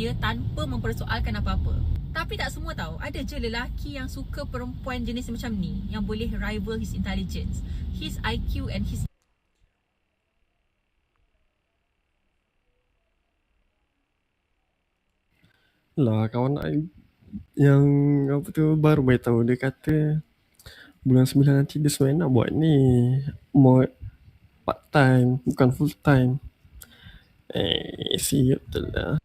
dia tanpa mempersoalkan apa-apa. Tapi tak semua tahu, ada je lelaki yang suka perempuan jenis macam ni, yang boleh rival his intelligence, his IQ and his... Lah kawan yang apa tu baru beritahu, dia kata bulan 9 nanti dia sebenarnya nak buat ni mod part time bukan full time. Siap betul lah.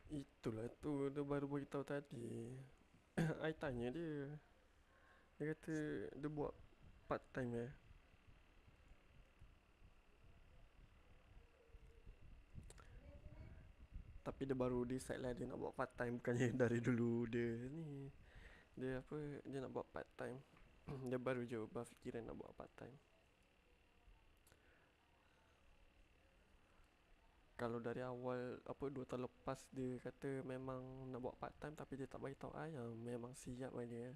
Itulah tu dia baru beritahu tadi. I tanya dia. Dia kata dia buat part time Tapi dia baru decide lah dia nak buat part time, bukannya dari dulu dia ni. Dia apa, dia nak buat part time. Dia baru je berfikiran nak buat part time. Kalau dari awal apa 2 tahun lepas dia kata memang nak buat part time tapi dia tak bagi tahu I, memang siap lah dia.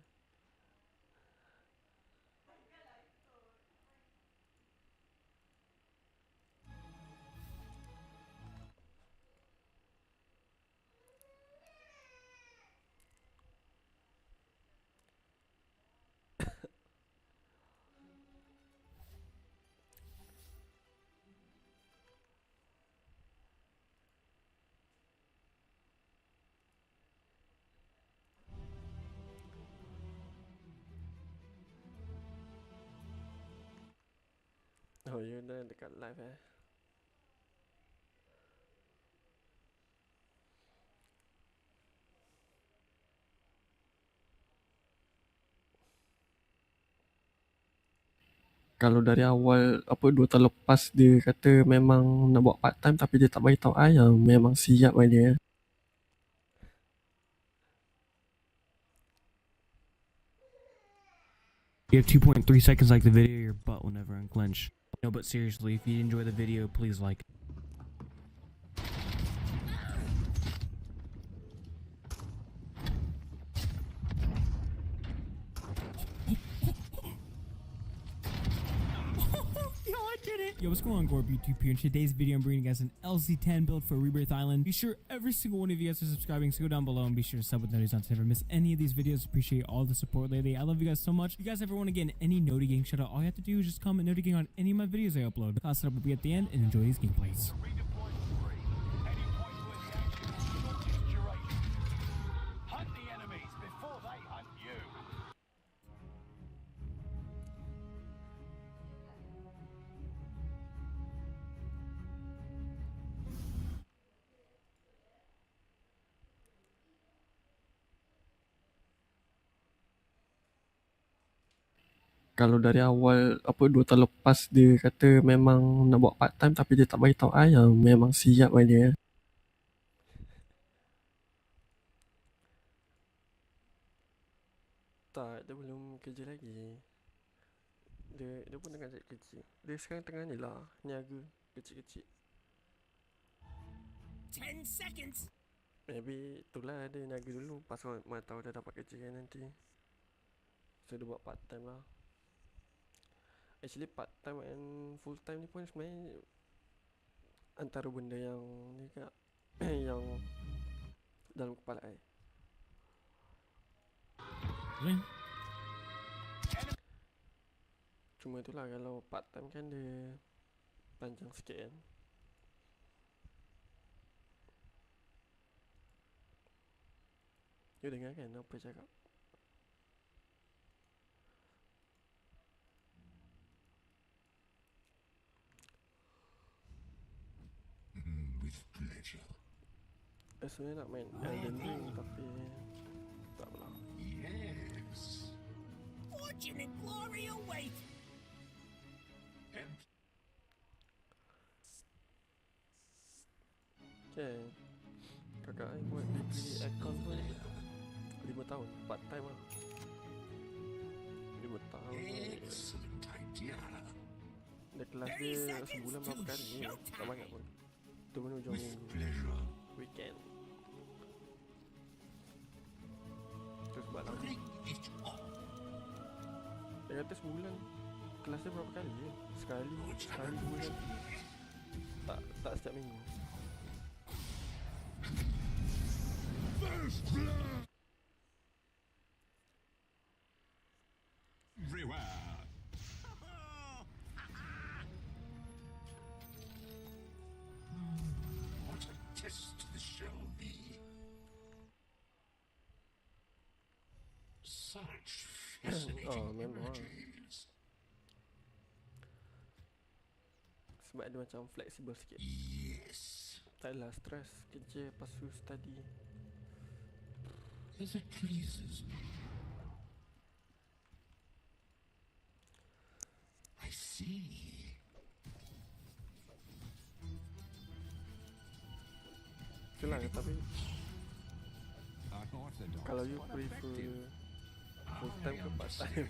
Oh ya dah dekat live Kalau dari awal apa 2 tahun lepas dia kata memang nak buat part time tapi dia tak bagi tahu I, memang siap lah dia. You have 2.3 seconds like the video, your butt will never unclench. No, but seriously, if you enjoy the video, please like. Yo, what's going on, Gorb YouTube here? In today's video, I'm bringing you guys an LC10 build for Rebirth Island. Be sure every single one of you guys are subscribing, so go down below and be sure to sub with notifications on to never miss any of these videos. Appreciate all the support lately. I love you guys so much. If you guys ever want to get in any Noti Gang shout out, all you have to do is just comment Noti Gang on any of my videos I upload. Class setup will be at the end, and enjoy these gameplays. Kalau dari awal apa 2 tahun lepas dia kata memang nak buat part time tapi dia tak bagi tahu I, memang siap lah dia. Tak, dia belum kerja lagi. Dia pun tengah cari kerja. Dia sekarang tengah ni lah, niaga kecil-kecil. 10 seconds. Maybe itulah dia niaga dulu, pasal mana tahu dia dapat kerja kan nanti. So dia buat part time lah. Actually part time and full time ni pun sebenarnya antara benda yang ni kak yang dalam kepala I. Cuma itulah kalau part time kan dia panjang sikit kan. You dengar kan apa cakap? With pleasure. Sebenarnya nak main Elden Ring tapi Okay. Kakak I buat degree aircon pun 5 tahun, part time lah. 5 tahun Excellent idea. dia kelas dia sebulan berapa kali ni, tak banyak pun. Tu pun hujung With minggu, pleasure. weekend. Terus sebab lama. Bring it on. Dia kata sebulan kelas dia berapa kali je? Sekali sebulan. Tak setiap minggu. First blood. Reward. What a test this shall be. Such fascinating memang. images. Sebab dia macam flexible sikit. Yes. Tak adalah stres kerja lepas tu study. As it pleases me. I see. Itulah tapi Unorthodox. kalau you but prefer effective. full time ke part time,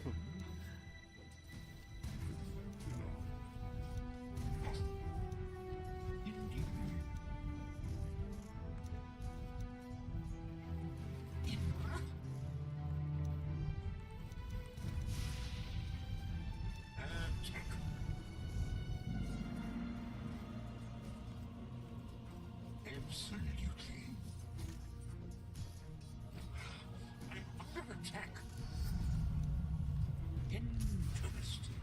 Absolutely. I'm under attack. Interesting.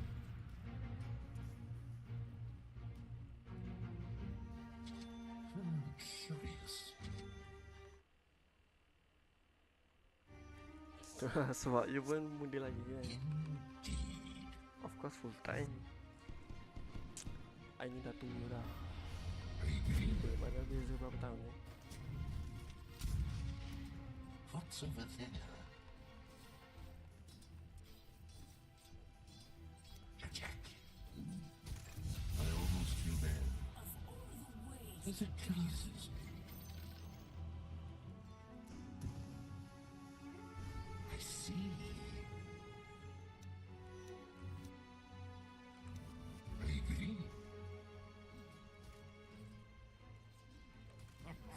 Curious. sebab you pun muda lagi kan. Indeed. Of course full time. I ni dah tua dah. I agree. Mana beza berapa tahun ni? What's over there? Attack. I almost feel bad. As it pleases me. I see. I agree.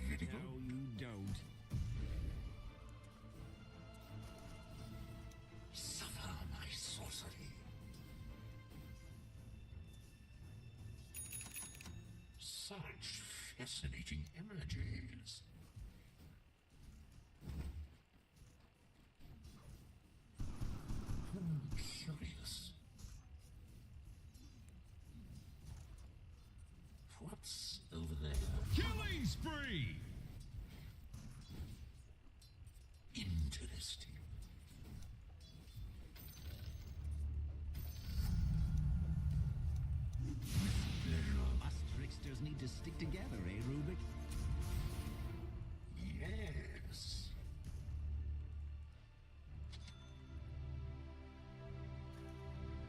Here to go. No, you don't. Suffer my sorcery. Such fascinating images. Curious. What's over there? Killing spree! Interesting. Pleasure. Us tricksters need to stick together, eh, Rubik? Yes.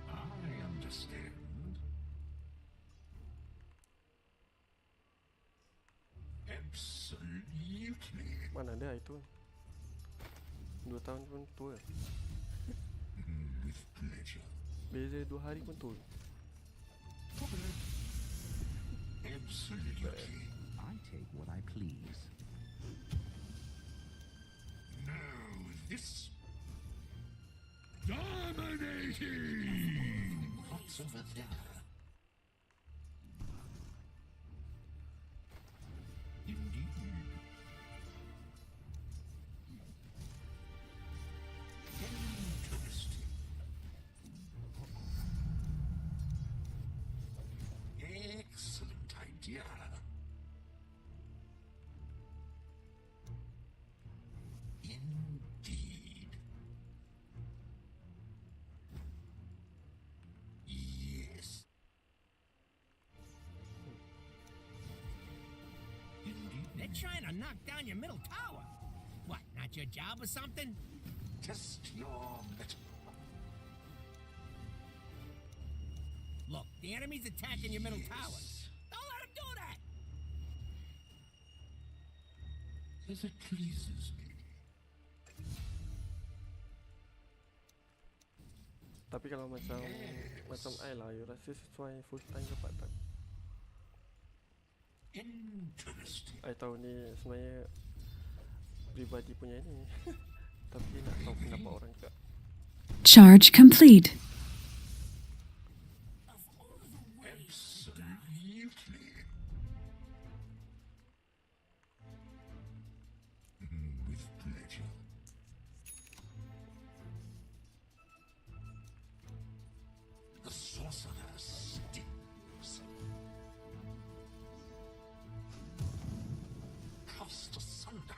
I understand. Absolutely. Mana ada itu 2 tahun pun tua. With pleasure. Beza 2 hari pun tua. Absolutely. I take what I please. Now this. Dominating! What's over there? Indeed. Interesting. Excellent idea. Indeed. Yes. Indeed. They're trying to knock down your middle tower. What, not your job or something? Test your metal. Look, the enemy's attacking your middle tower. Yes. Don't let him do that! As it pleases me. Tapi kalau macam I lah, you rasa sesuai full time ke part time? Interesting. I tahu ni sebenarnya pribadi punya ni. Tapi nak tahu pendapat orang juga. Charge complete. Absolutely. With pleasure. The sorcerer stings. Cast asunder.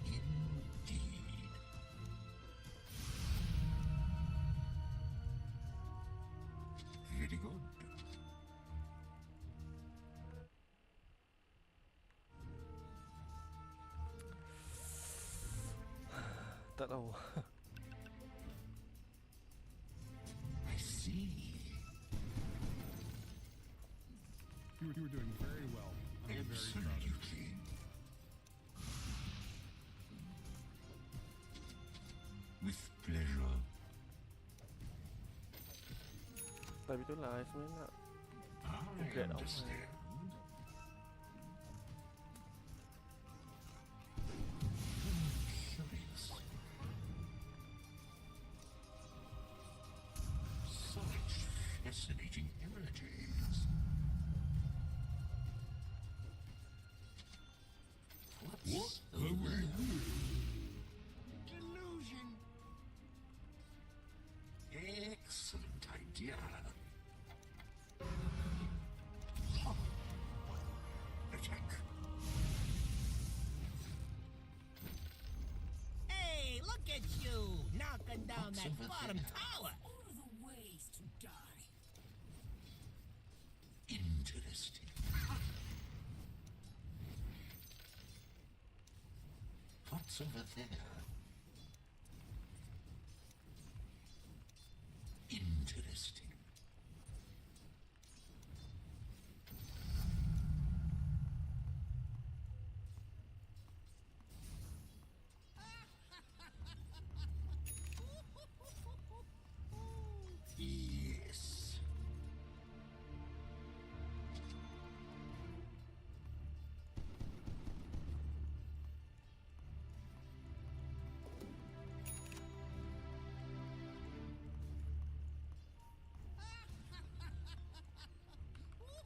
Indeed. Very good. Tak tahu. I see. You were doing very well. I'm very proud of you. Absolutely. With pleasure. Tapi tu lah, I sebenarnya nak I get out. understand. Curious. Such fascinating images. What's over Delusion. Excellent idea. Attack. Hey, look at you, knocking down What's that over bottom there? tower. All the ways to die. Interesting. What's over there? Interesting. Yes.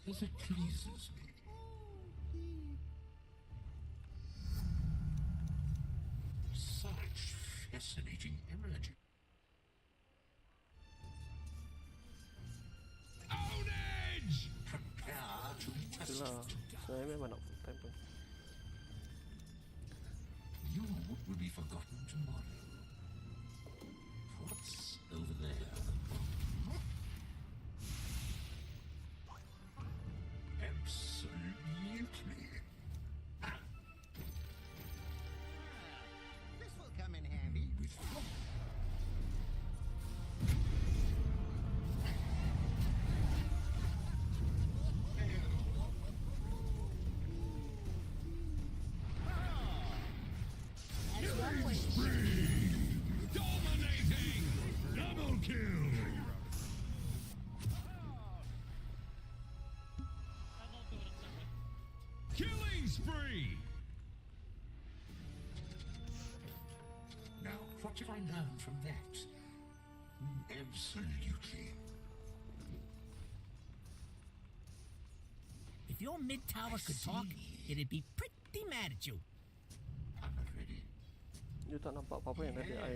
As it pleases me. Such fascinating images. Ownage! Prepare to test Itulah, it. sebenarnya memang nak full time pun. You will be forgotten tomorrow. What's over there? Absolutely. This will come in handy. With Dominating! Double kill! Killing spree! now, what did I learn from that? Absolutely. If your mid tower could talk, it'd be pretty mad at you. I'm not ready. You tak nampak apa-apa yang tadi I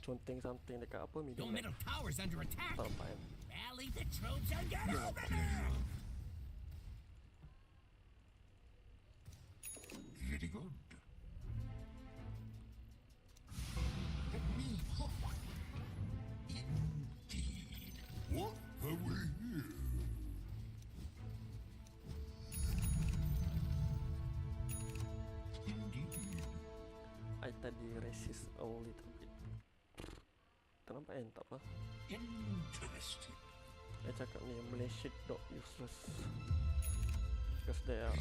conteng something dekat apa Your medium map. middle tower's under attack. Tak nampak kan? Rally the troops and get over there. Very good. Let me hook. Indeed. What have we here? Indeed. I tadi resist a little bit. Tak nampak kan? Tak apa. Interesting. I cakap ni Malaysia dog useless. Because they are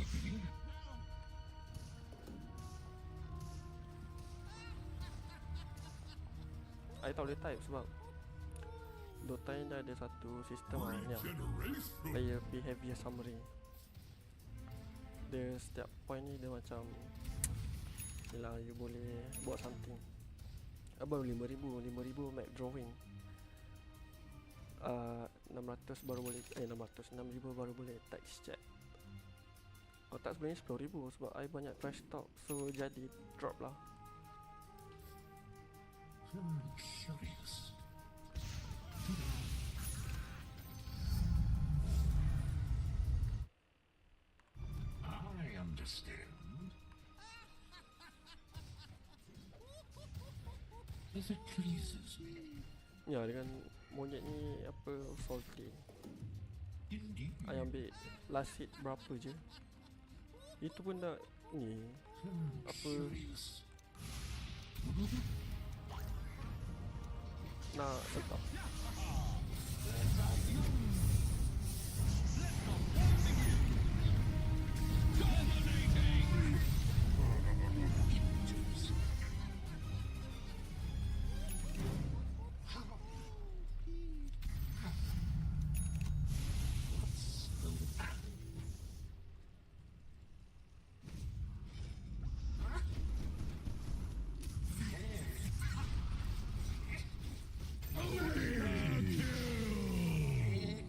I tahu dia type sebab Dota ni ada satu sistem yang player behavior summary. Dia setiap point ni dia macam yelah, you boleh buat something. Baru 5,000 map drawing, 600 baru boleh 6,000 baru boleh text chat. Kalau tak sebenarnya 10,000 sebab I banyak trash talk, so jadi drop lah. Curious. I understand. If it pleases me. Ya, dengan monyet ni apa, salty. Indeed. I ambil last hit berapa je, itu pun dah ni apa, Curious. nak setap.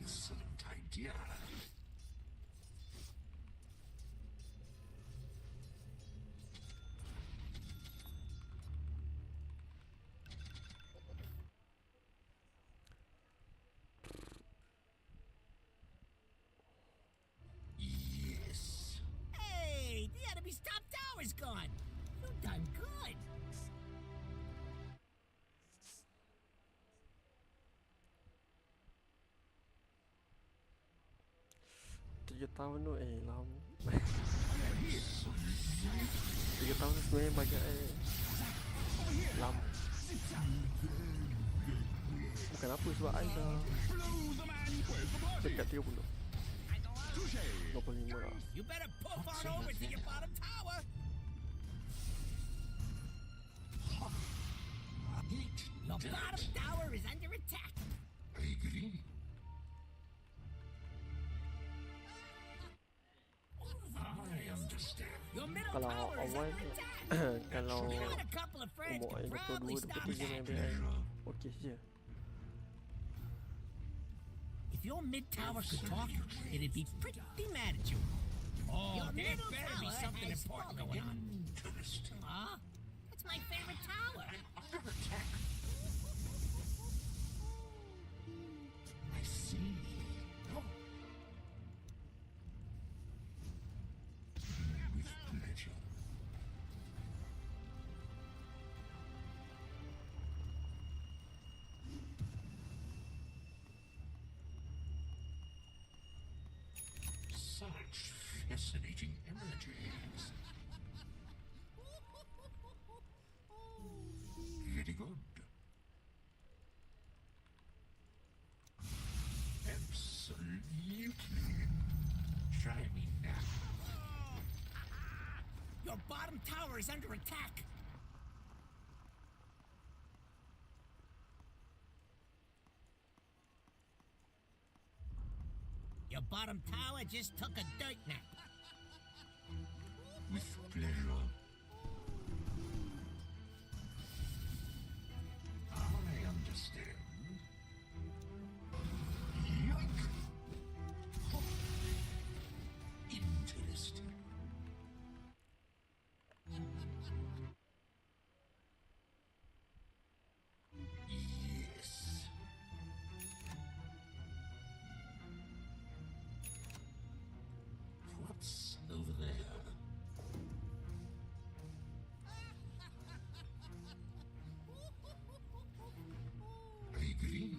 Excellent idea. Yes. Hey, the enemy's top tower's gone. You done good. Tiga tahun tu lama. 3 tahun tu sebenarnya bagi lama. Bukan apa, sebab I dah dekat 30, 25 lah. You better poof on over to your bottom tower. Your bottom tower is under attack. I agree. I understand. Your middle Kalau tower is awal under attack. kalau You and a couple of friends umur I can probably 22, stop 23 that. dengan I okey je. If your mid tower could talk, it'd be pretty mad at you. Oh, your there better be something important going on. Interesting. Aw, that's my favorite tower. Under attack. I see. Oh. With pleasure. Such fascinating energies. Very good. Absolutely. Try me now. Your bottom tower is under attack. Your bottom tower just took a dirt nap. With pleasure. I understand. Yoink. Interesting. Yes. What's over there? I agree.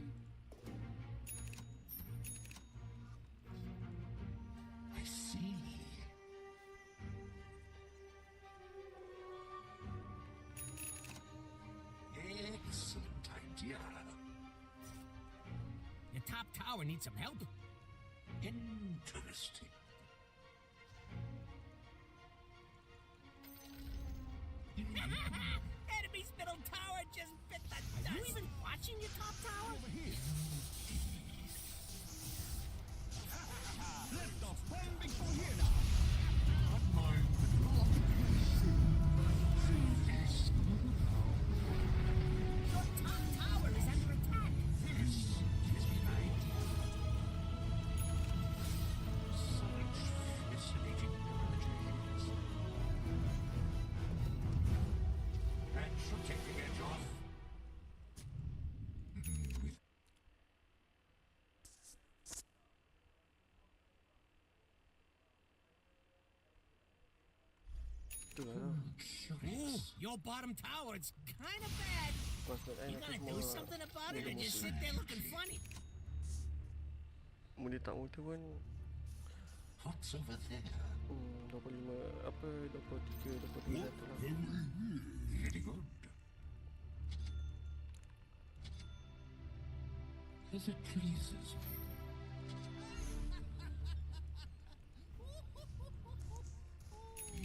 I see. Excellent idea. Your top tower needs some help. Interesting. Enemy's middle tower just bit the dust. Are you even watching your top tower? Let the fun begin here now. Not mind the drop. Your top tower is under attack. This is right. Such fascinating images. That should take the edge off. With Tu lah. curious. Your bottom tower, it's kind of bad. Pas nak You aku gotta do semua something about it muda or just muda. sit there looking funny. Muda tak muda pun What's over there? 25 apa 23 22 tu lah. Very good. As it pleases me.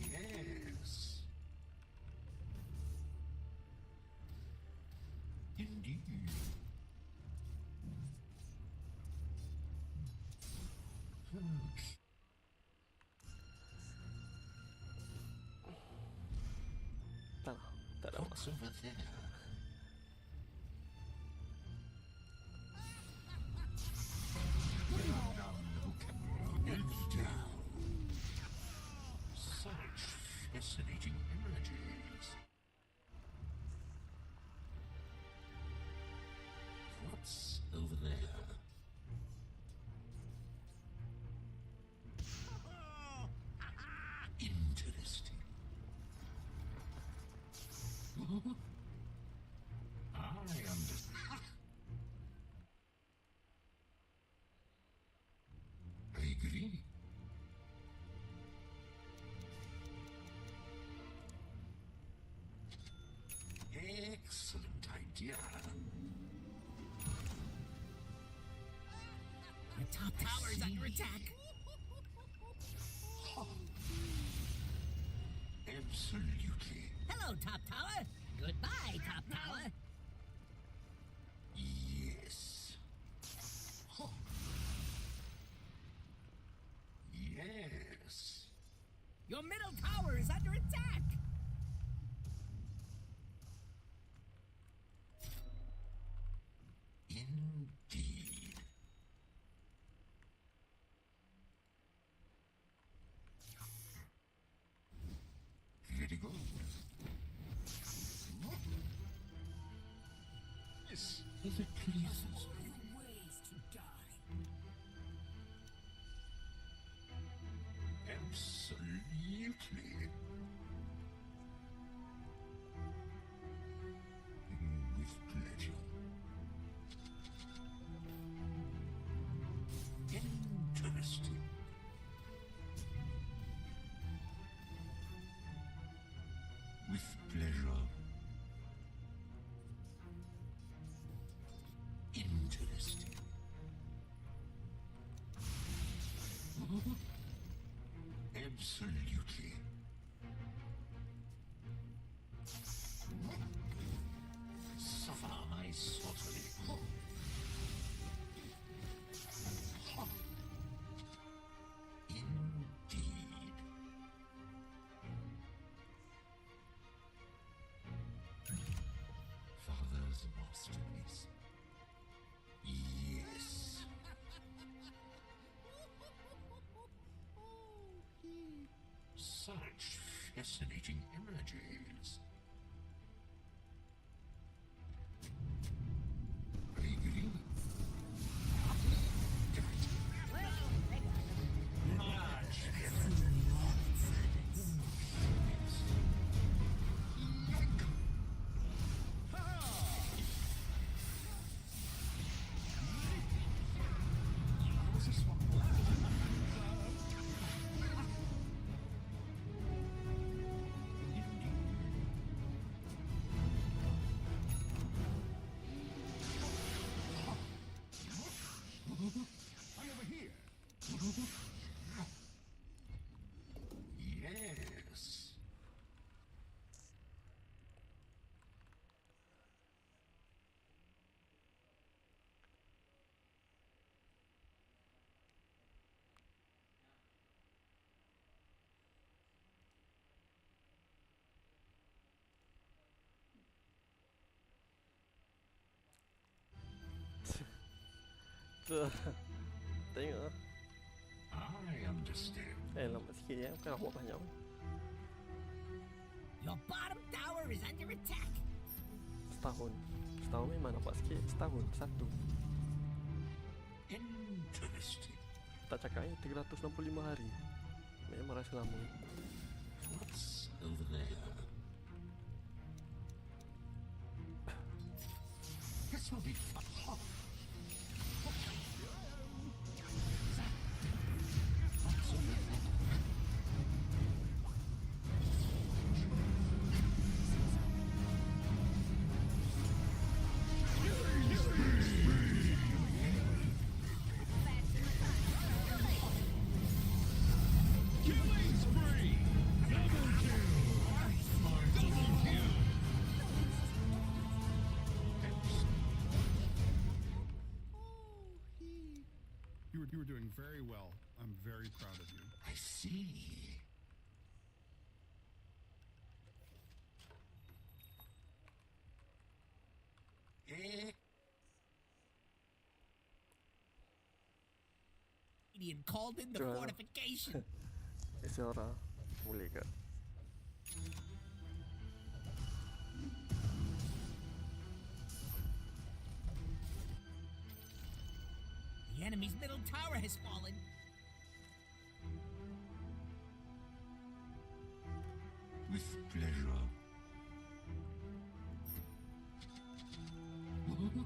Yes. Indeed. Tak lah. Tak ada What's over there? It's down. Such fascinating images. What's over there? Interesting. I understand. I agree. Excellent idea. Your top tower is under attack. Absolutely. Hello, top tower. Goodbye, top tower. Yes. Yes. Your middle tower is under attack. Indeed. Very good. Yes, as it pleases me. Ways to die. Absolutely. With pleasure. Interesting. With pleasure. Interesting. Absolutely. Suffer my sorcery. Indeed. Father's masterpiece. Yes. Such fascinating images. I agree. Tengok lah. I understand. Lambat sikit ya. Bukan nak buat banyak pun. Your bottom tower is under attack. Setahun memang nampak sikit. Setahun, satu. Interesting. Tak cakap 365 hari. Memang rasa lama. What's over there? This will be fun. You were doing very well. I'm very proud of you. I see. Indian called in the Sure. fortification. Seorang boleh ke? The enemy's middle tower has fallen. With pleasure. With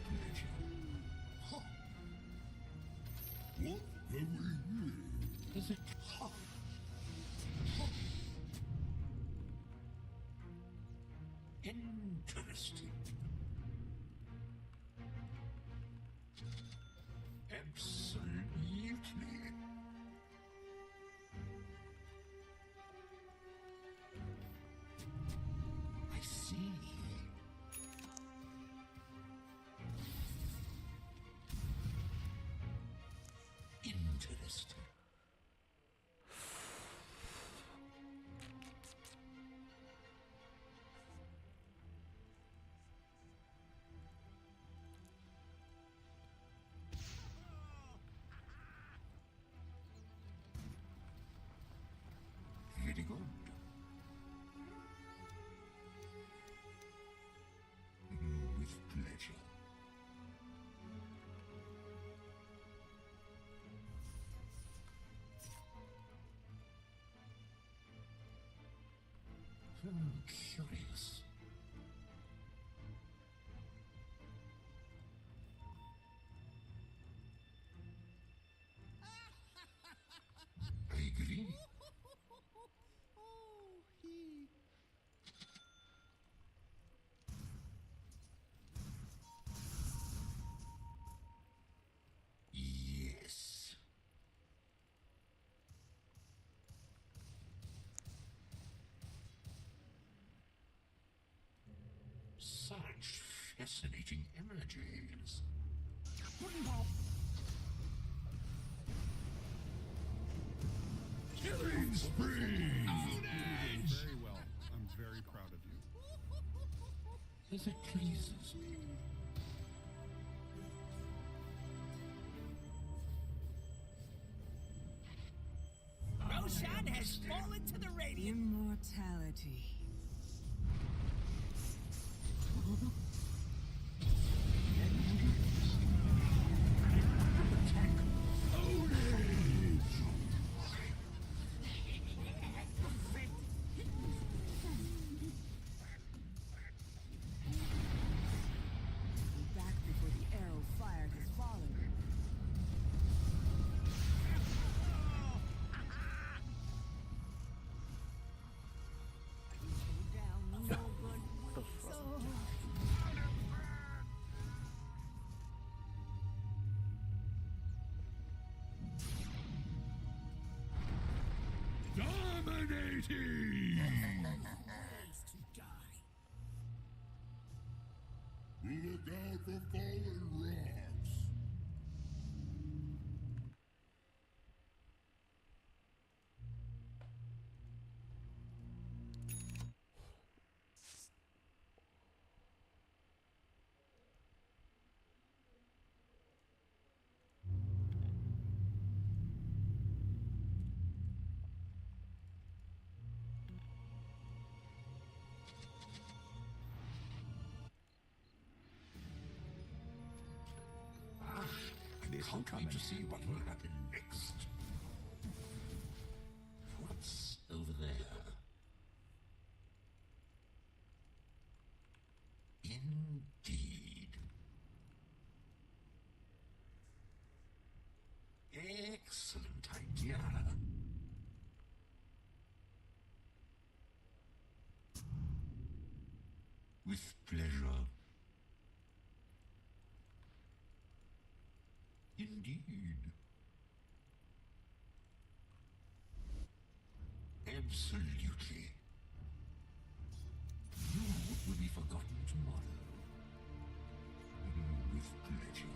pleasure. Huh. What have we here? Is it? Huh. Huh. Interesting. Absolutely. I see. Interesting. Very good. With pleasure. Curious. I agree. Yes. Such fascinating images. Killing spree! You're doing very well. I'm very proud of you. As it pleases me. Roshan has fallen to the radiant. Immortality. Back before the arrow fired has fallen. Down, no good. So Dominating! To die. Look out for fallen rocks! can't wait to see what will happen next. What's over there? Indeed. Excellent idea. With pleasure. Indeed. Absolutely. You will be forgotten tomorrow. With pleasure.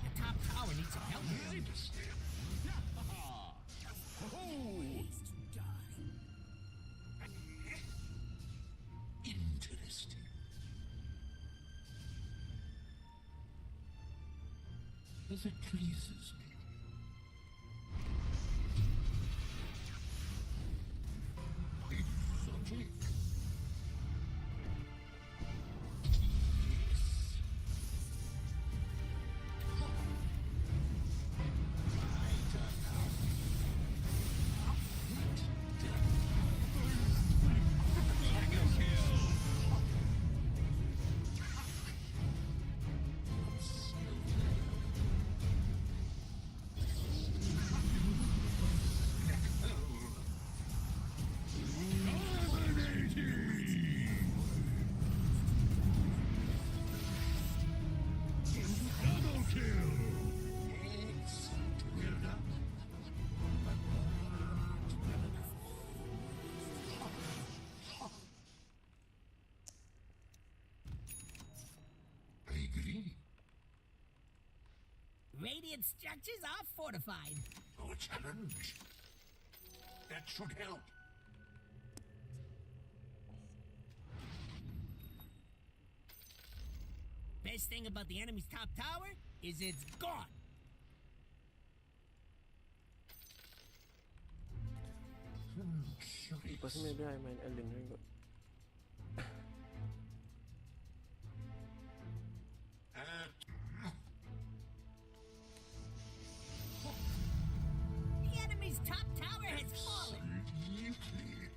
The top tower needs some help. Interesting. As it pleases me. Exotic. I agree. Radiant structures are fortified. Oh, a challenge. That should help. Best thing about the enemy's top tower is it's gone. Lepas ni maybe I main Ellen ring kot. The enemy's top tower has fallen. Absolutely.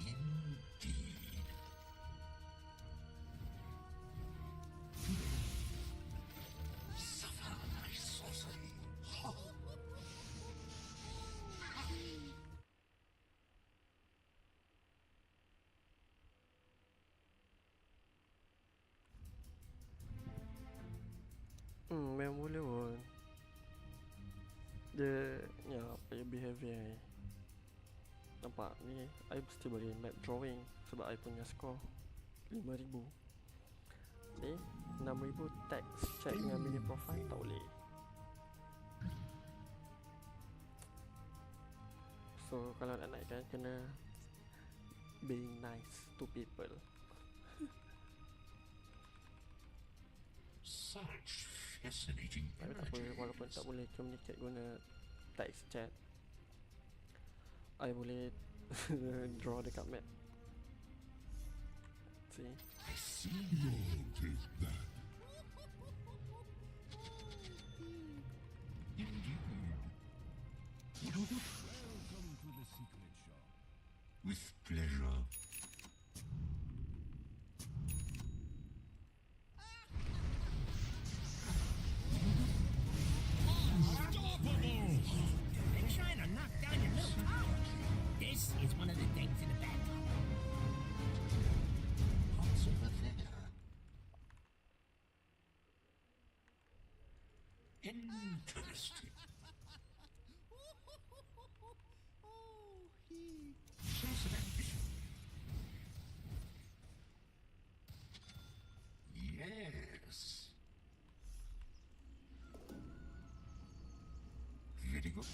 Indeed. Suffer my sorcery. Memang boleh pun. Dia ya player behavior ni. Nampak ni I mesti boleh map drawing sebab I punya score 5,000. Ni 6,000 text check dengan mini profile tak boleh. So kalau nak naikkan kena being nice to people. Such fascinating Tapi tak apa, walaupun tak boleh communicate guna text chat, I boleh draw dekat map. See? I see. You'll take that. Indeed. Welcome to the secret shop. With pleasure. They're trying to knock down your little tower. This is one of the things in the back tower. What's over there? Interesting. Shows an ambition. Yes. Very good.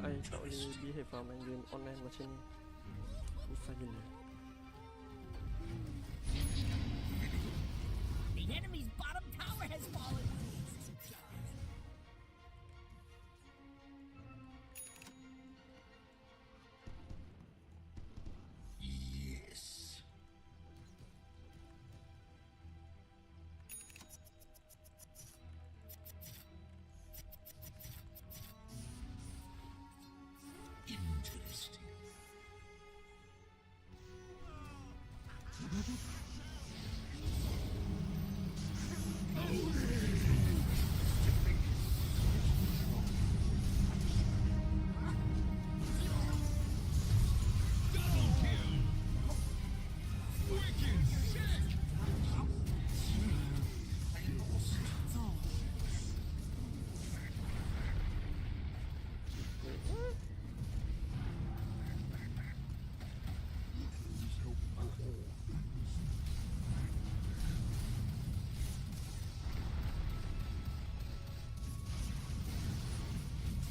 I tak boleh behave lah main game online macam ni. Susah gila. The enemy's bottom tower has fallen. Yes. Interesting.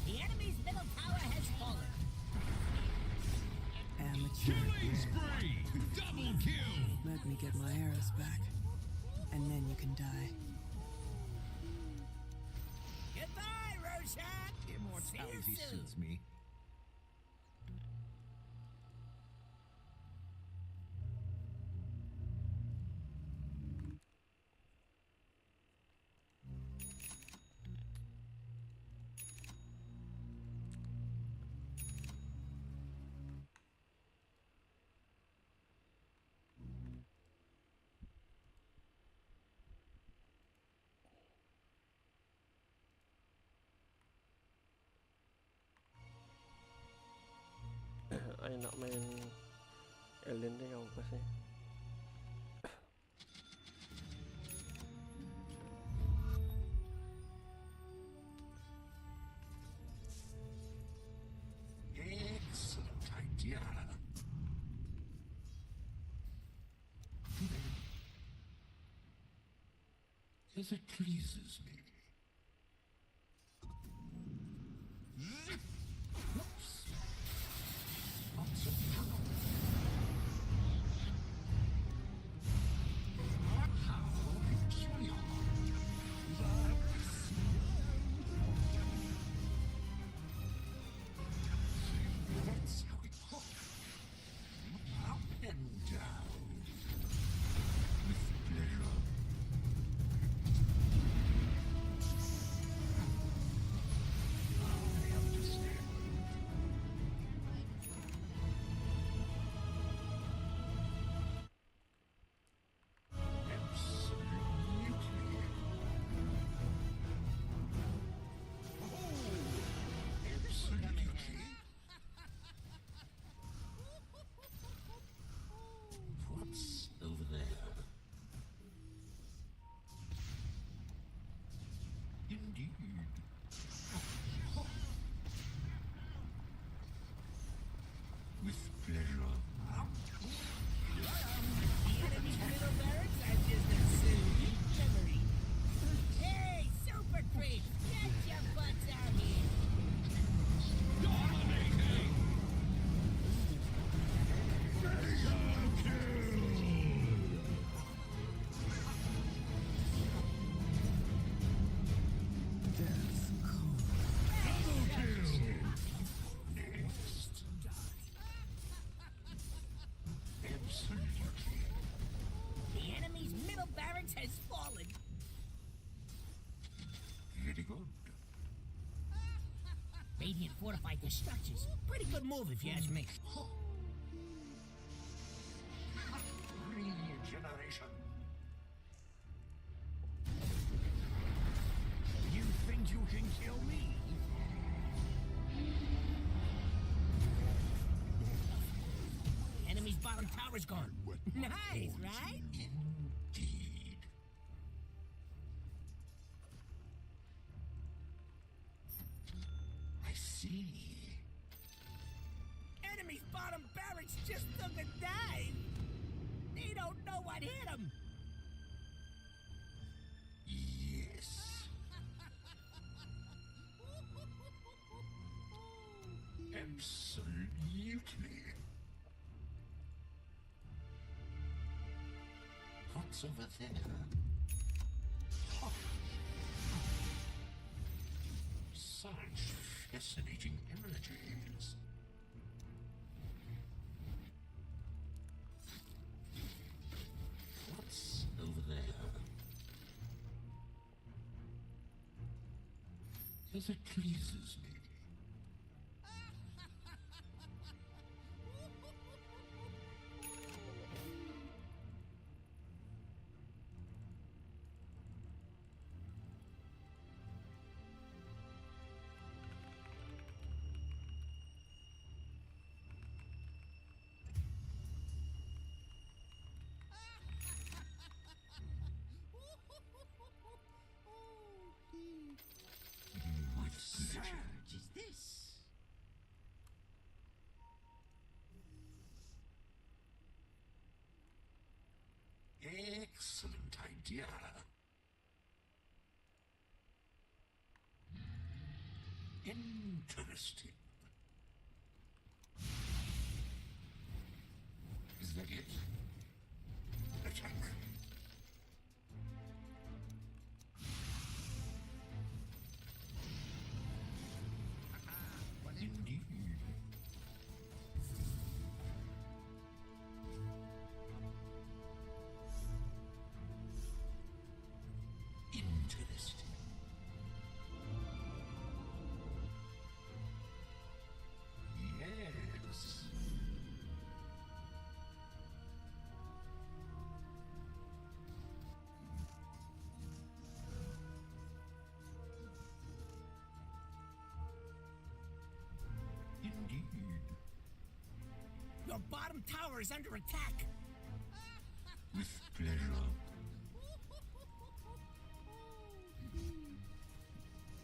The enemy's middle tower has fallen. Amateur. Killing spree! Double kill! Let me get my arrows back. And then you can die. Goodbye, Roshan. Immortality See you soon. suits me. I nak main Elden Ring tau lepas ni. Excellent idea. As it pleases me. Whoops. Lots of trouble. How peculiar. That's how it goes. Up and down. With pleasure. I understand. Absolutely. Absolutely. What's over there? Indeed. With pleasure. The enemy's middle barracks are just a sweet memory. Hey, super creep, get your butts out here. Death cold. Next. Absolutely. The enemy's middle barracks has fallen. Very good. Radiant fortified their structures. Pretty good move if you ask me. Regeneration. You think you can kill me? Enemy's bottom tower's gone. Nice, right? Indeed. I see. Enemy's bottom barracks just took a dive. They don't know what hit them. Yes. What's over there? Such fascinating images. What's over there? As it pleases me. What surge is this? Excellent idea. Interesting. Is that it? Attack. Indeed. Interesting. Yes. Indeed. Your bottom tower is under attack. With pleasure.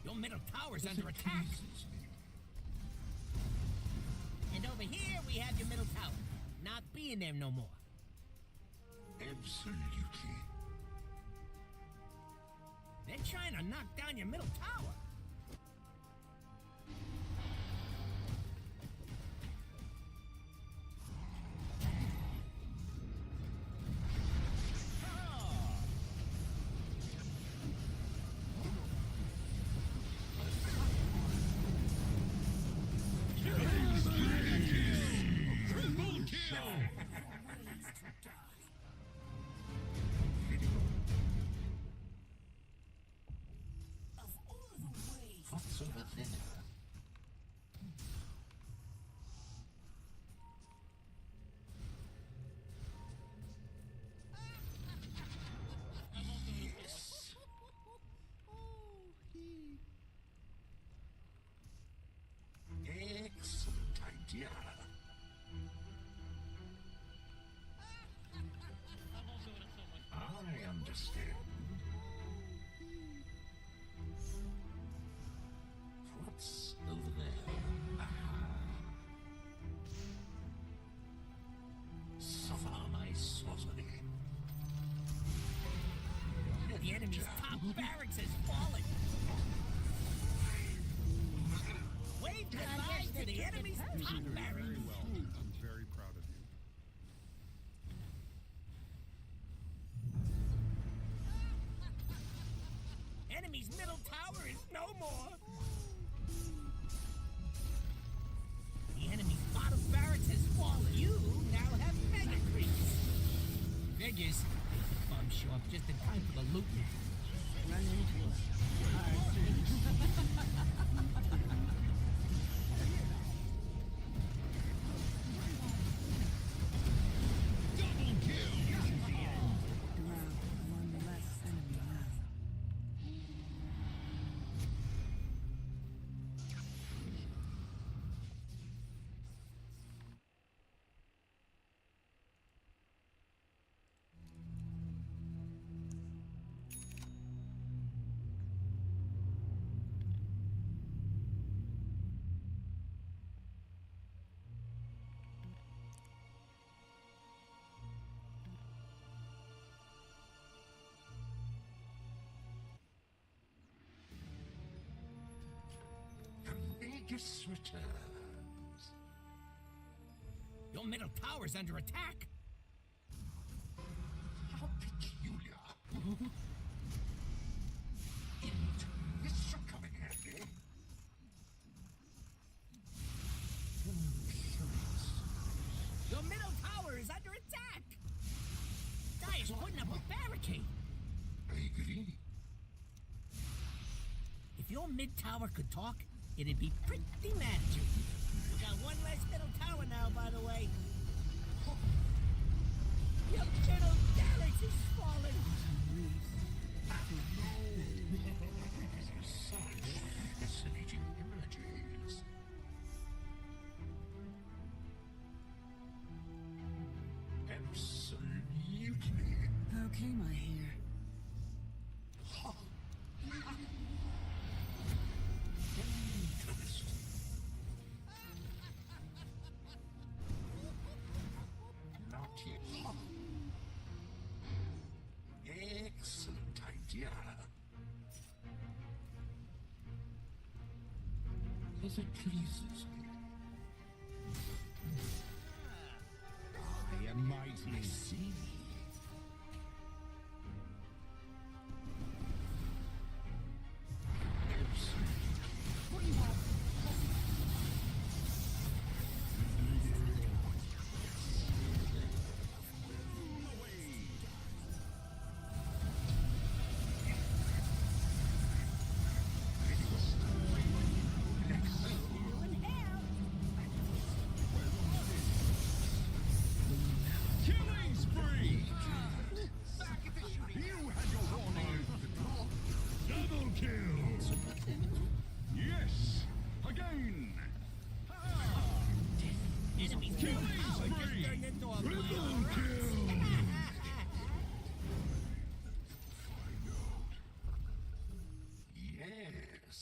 Your middle tower is under attack. Pleases me. And over here we have your middle tower. Not being there no more. Absolutely. They're trying to knock down your middle tower. What's over there? Yes. Excellent idea. I understand. What's over there? Aha. Suffer my sorcery. The enemy's top barracks has fallen. Wave goodbye to the enemy's top barracks. Very well. I'm very proud of you. Enemy's middle tower is no more. The enemy's bottom barracks has fallen. You now have mega creeps. Figures. I'm show up just in time for the loot. Run into it. Wow, one less enemy left. The Magus returns. Your middle tower's under attack. How peculiar. This should come in handy. Your middle tower is under attack. Dire's putting up a barricade. I agree. If your mid tower could talk, it'd be pretty magic. We got one less middle tower now, by the way. Your middle galaxy's falling. Such fascinating images. Absolutely. How came I here? Interesting. Not yet. Excellent idea. As it pleases me. I am mighty. I see. Killing spree! You had your warning. Double kill! Yes! Again! Enemy Killing tower just spree! turned into a Triple kill! Yes.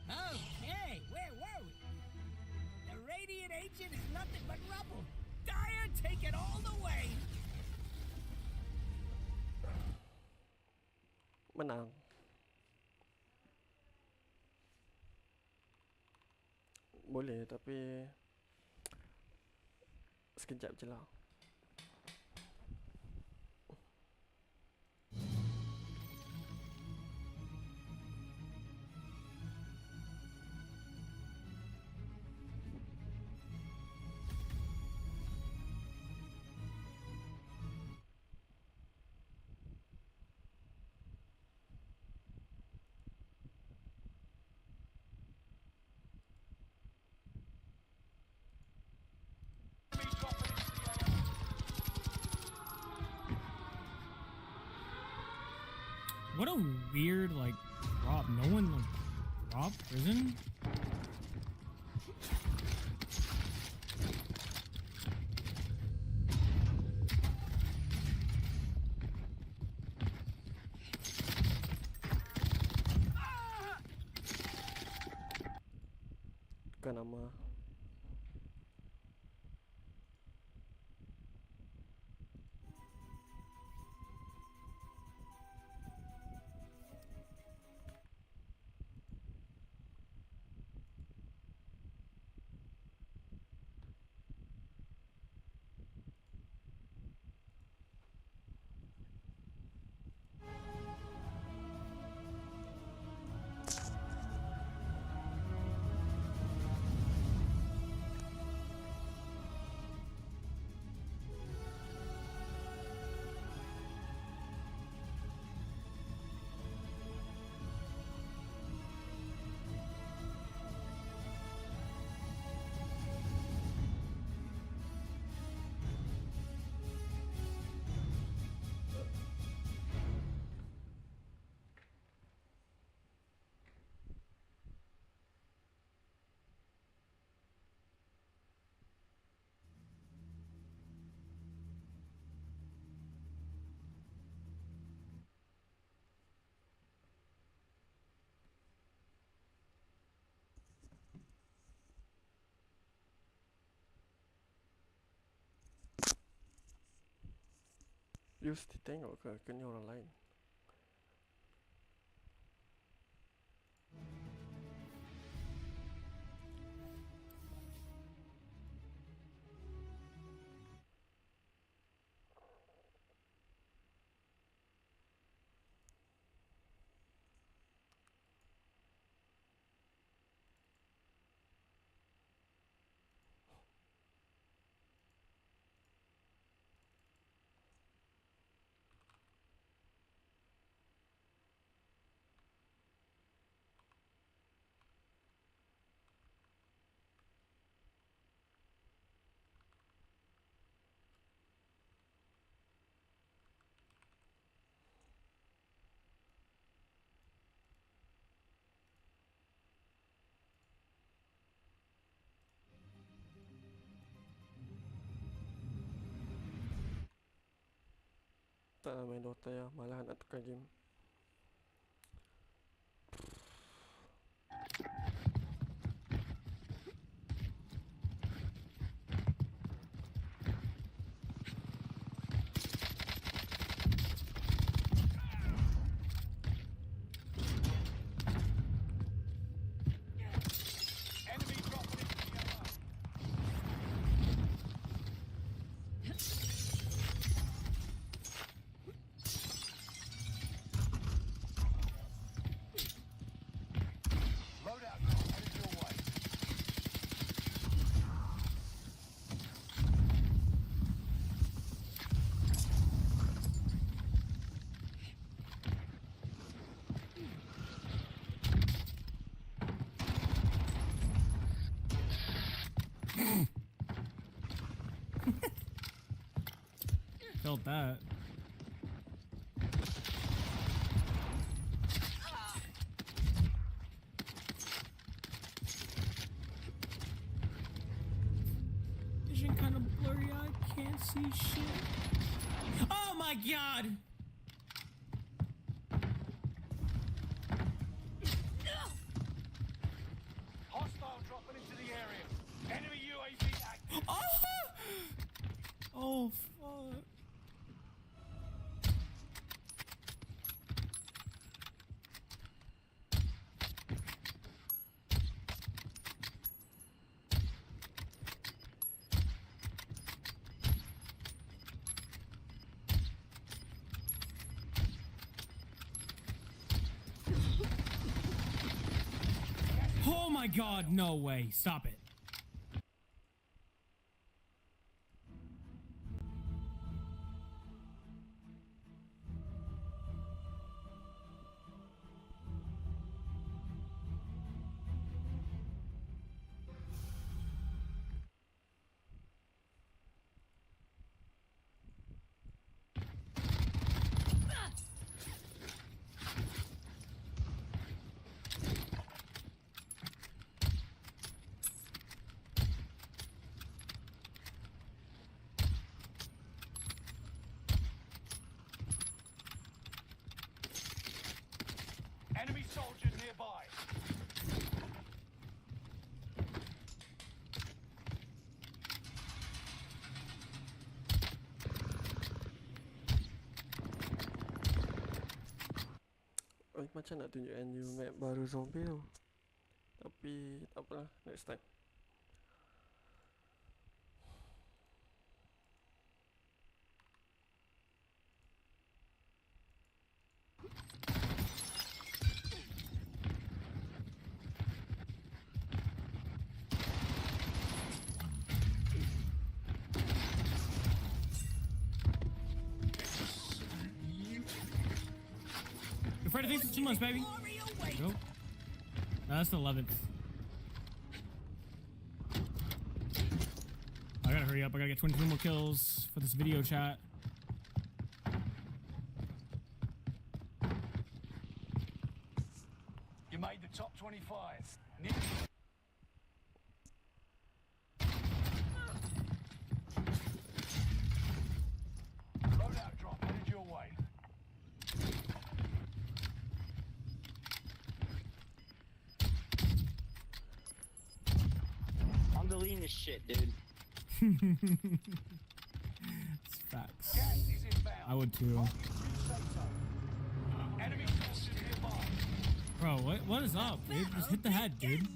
Okay, where were we? The Radiant Ancient is nothing but rubble. Dire, take it all the way. Menang. Boleh tapi sekejap je lah. What a weird, like, drop. No one, like, dropped prison? Bukan nama. You mesti tengok ke ni orang lain. Tak nak main Dota ya, malah nak tukar game. Enemy dropping into the AR. Loadout drop headed your way. Felt that. Vision kind of blurry. I can't see shit. Oh my god! Hostile dropping into the area. Enemy UAV active. Oh! Oh fuck. Oh my god, no way. Stop it. Enemy soldiers nearby. Macam nak tunjukkan you map baru zombie tu. Tapi tak apalah, next time. You're afraid of things for 2 months, baby. Go. No, that's the 11th. I gotta hurry up. I gotta get 23 more kills for this video chat. You made the top 25. Loadout drop headed your way. I'm deleting this shit, dude. It's facts. Gas is inbound. I would too. Enemy forces nearby. Bro, what is up, dude? Just hit the head, dude.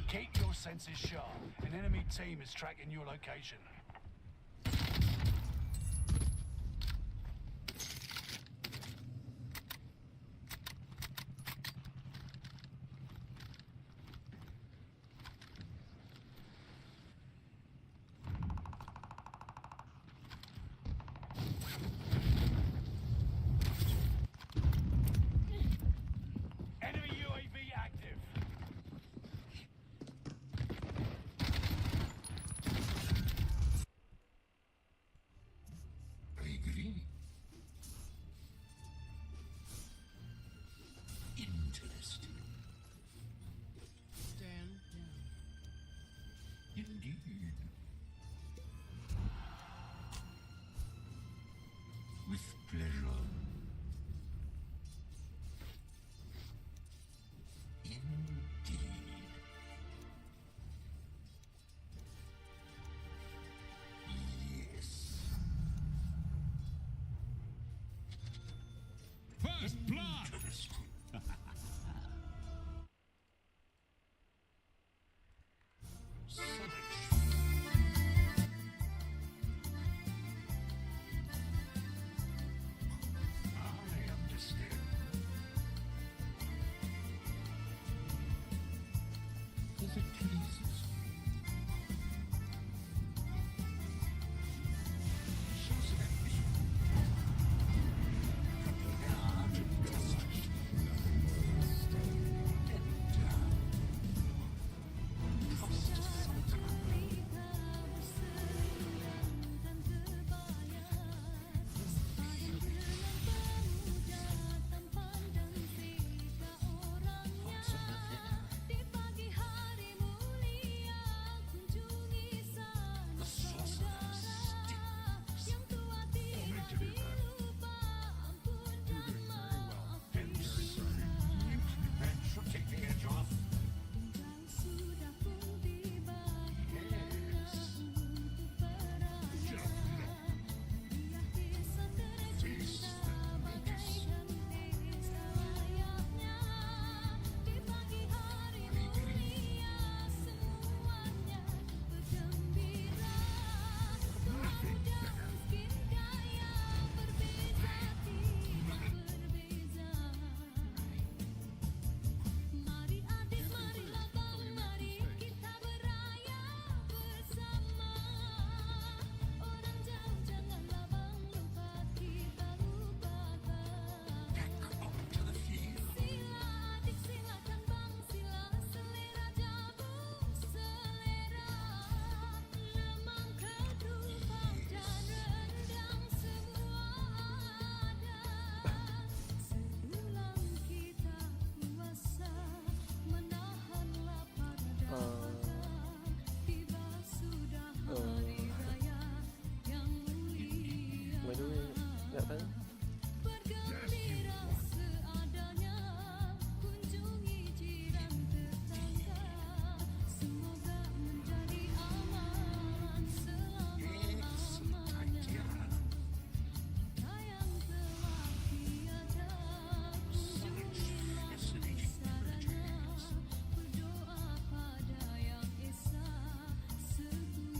Keep your senses sharp. An enemy team is tracking your location. Enemy UAV active. Agree. Interesting. Stand down. Indeed. With pleasure. Indeed. Yes. First blood! Interesting. I understand. As it pleases me. Show some ambition. Prepare to test it. And down. Trust something. The sorcerer stinks. That should take the edge off. Back onto the field. By the way, nak tanya? Excellent idea. Such fascinating images.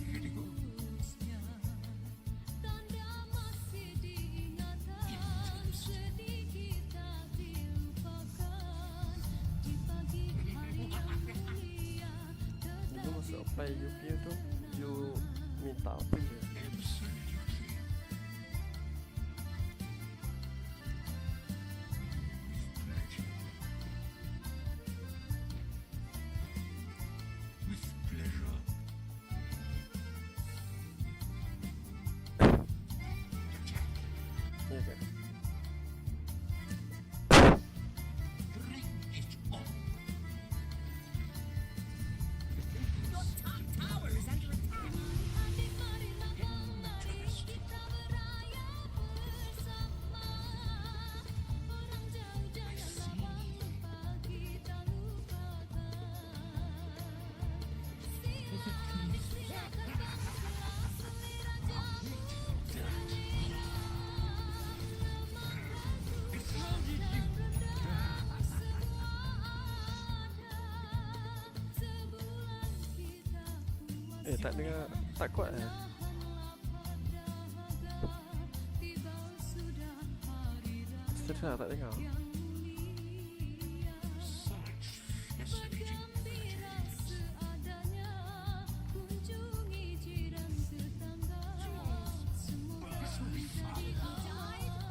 Very good. Dulu masa apply UP tu, you minta apa je? Absolutely. With pleasure. Ya kan? Bring it on. Your top tower is under attack. Tak dengar. Tak kuat lah. Sedar tak dengar. Such fascinating legends. This will be fun. Excellent idea.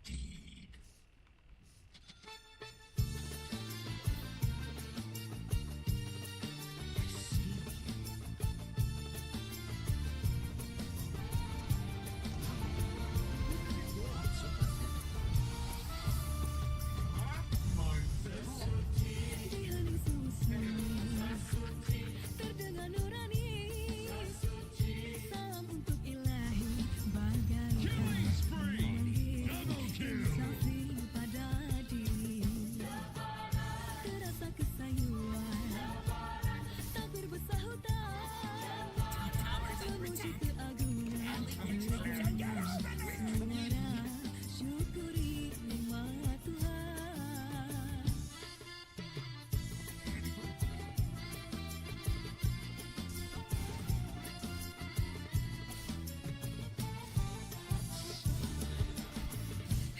Indeed. I see. My Killing spree! Double kill! Towers under attack.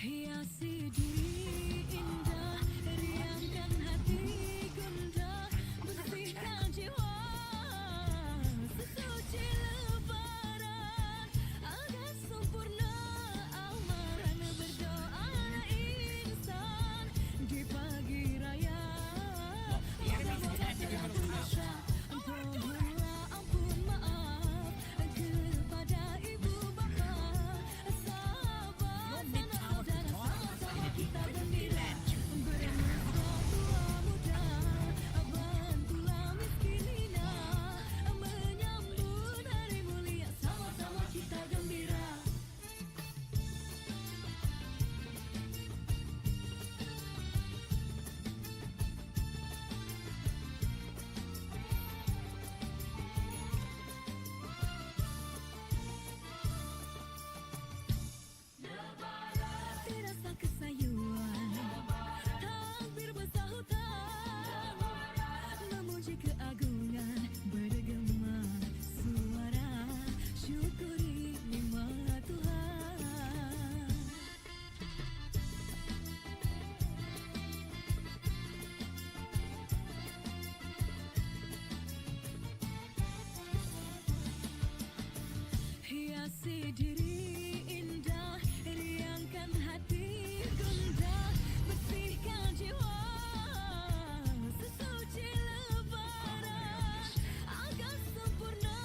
Hiasi diri indah, riangkan hati gundah, bersihkan jiwa sesuci lebaran, agar sempurna amalan berdoa insan di pagi raya. Moga-moga selalu rasa, mohonlah ampun maaf kepada ibu bapa, sahabat sanak saudara, sama-sama kita gembira bermesra tua muda, bantulah miskin hina menyambut hari mulia, sama-sama kita gembira. Terasa kesayuan, takbir bersahutan, memuji keagungan, bergema suara, syukuri nikmat Tuhan. Hiasi diri indah, riangkan hati gundah, bersihkan jiwa sesuci lebaran, agar sempurna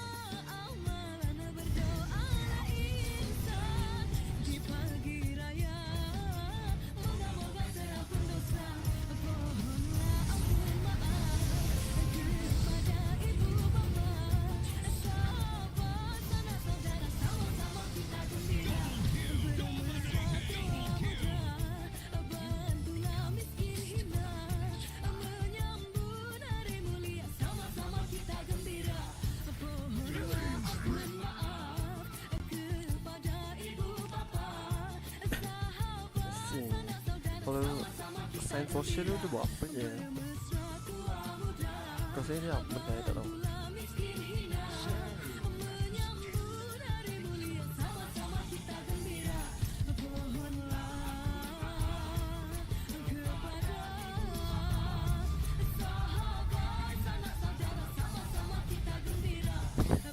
amalan berdoa insan di pagi raya. Moga-moga terampun dosa, mohonlah ampun maaf kepada ibu bapa, sahabat sanak saudara, sama-sama kita gembira bermesra tua muda, bantulah miskin hina menyambut hari mulia, sama-sama kita gembira. Mohonlah ampun maaf kepada ibu bapa, sahabat sanak saudara, Kalau sama-sama kita sains sosial tu dia buat apa je? bermesra tua muda, Kau saya dia apa benda tak tahu. bantulah miskin hina menyambut hari mulia, sama-sama kita gembira. Mohonlah kepada sahabat sanak saudara, sama-sama kita gembira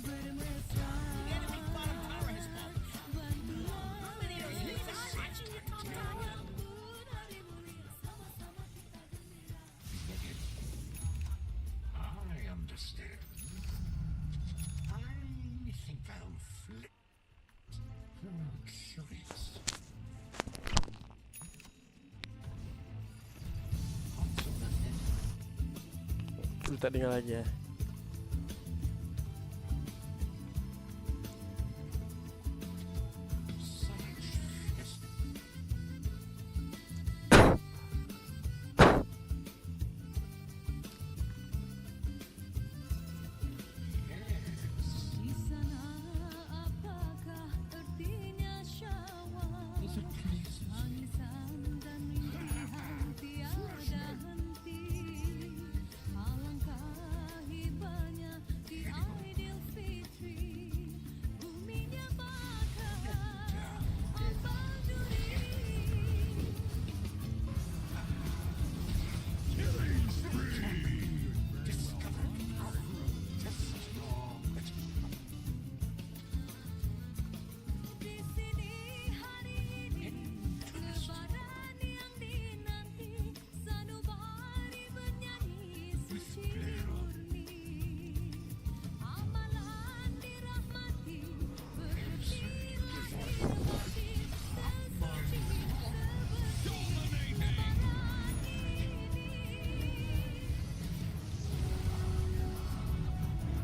bermesra. The enemy bottom tower has fallen. Bantulah How many of you is attached to your top tower? menyambut hari mulia, sama-sama kita gembira. I understand. I think I'll flip. Curious. Also, tak dengar lagi Di sana apakah artinya syawal? Tangisan dan rintihan tiada henti. Alangkah hibanya di Aidilfitri. Buminya bakar ambang duri. Killing spree! Discover power. Test your magic. Di sini hari ini lebaran yang dinanti, sanubari bernyanyi suci murni. Amalan dirahmati, berhenti lahir batin, tersuci sebersih lebaran ini.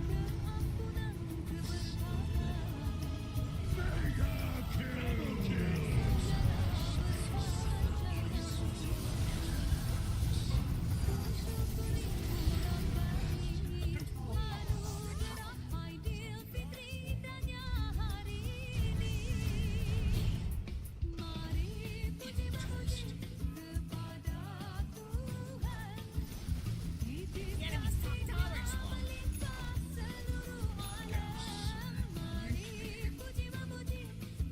Keampunan keberkahan The enemy's top tower exploded.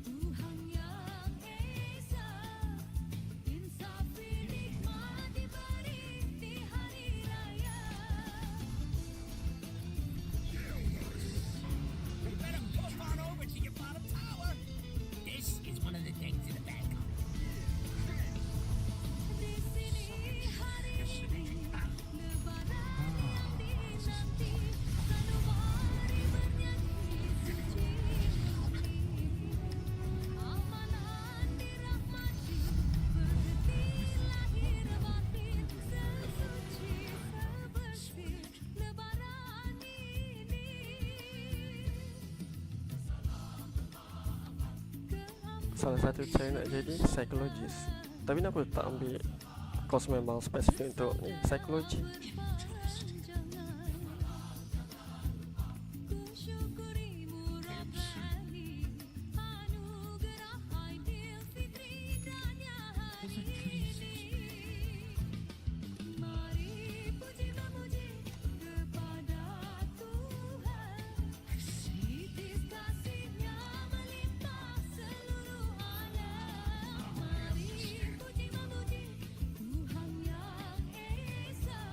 Tuhan yang Esa, insaf nikmat diberi di hari raya. You better push on over to your bottom tower. This is one of the things in the back. Di sini hari ini lebaran yang dinanti, sanubari bernyanyi suci murni. Amalan dirahmati, berhenti lahir batin, sesuci sebersih lebaran ini. Salah satu saya nak jadi psikologis. Tapi kenapa tak ambil course memang spesifik untuk ni, psikologi? Ku syukurimu Rabbani, anugerah Aidilfitri indahnya hari ini. Mari puji memuji kepada Tuhan, nitis kasih-Nya melimpah seluruh alam. Mari puji memuji Tuhan yang Esa,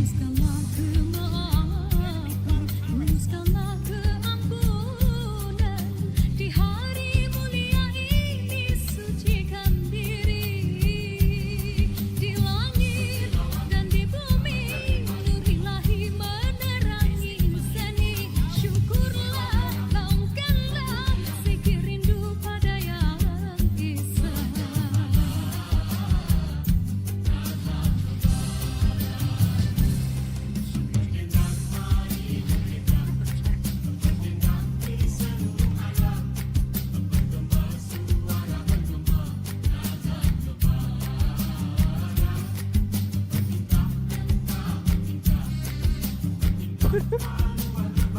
Tuluskanlah kemaafan, tuluskanlah keampunan. Di hari mulia ini sucikan diri. Di langit dan di bumi nur ilahi menerangi seni. Syukurlah, gaungkanlah zikir rindu pada yang Esa.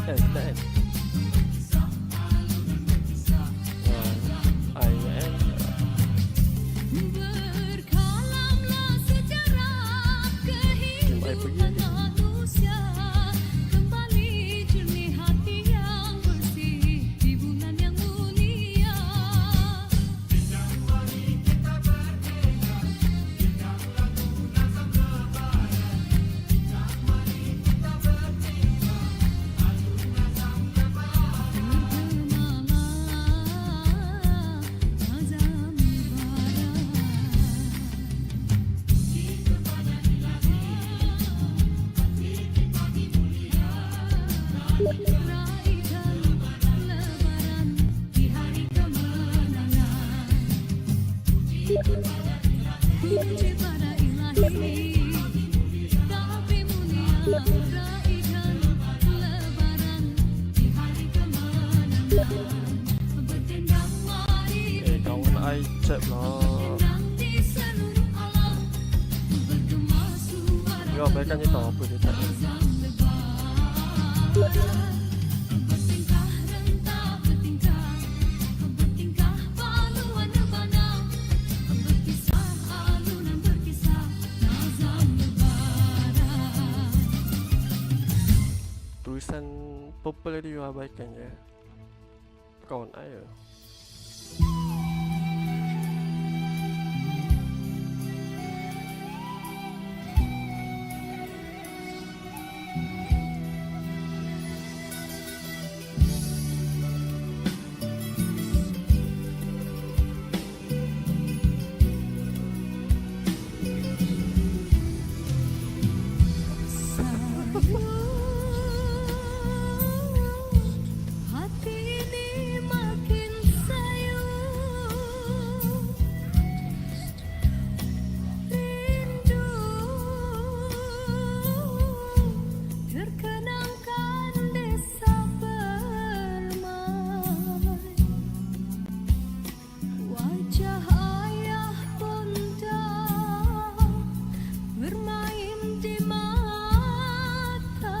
Sedap kan? IN Berkalamlah sejarah kehidupan manusia. Kembali jernih hati yang bersih di bulan yang mulia. Bergemalah azam Raihan lebaran di hari kemenangan. Puji pada Ilahi, tapi mulia. Raihan lebaran di hari kemenangan. Bertendang mari kawan I chat lah. bertendang di seluruh alam. Bergema suara Ya, mereka ni tahu apa dia tak. azam lebaran. Bertingkah rentah bertingkah, bertingkah paluan rebana. Berkisah alunan berkisah azam lebaran. Tulisan purple tadi you abaikan je. Kawan I ya. Hati ini makin sayu, rindu terkenangkan desa permai. Wajah ayah bunda bermain di mata.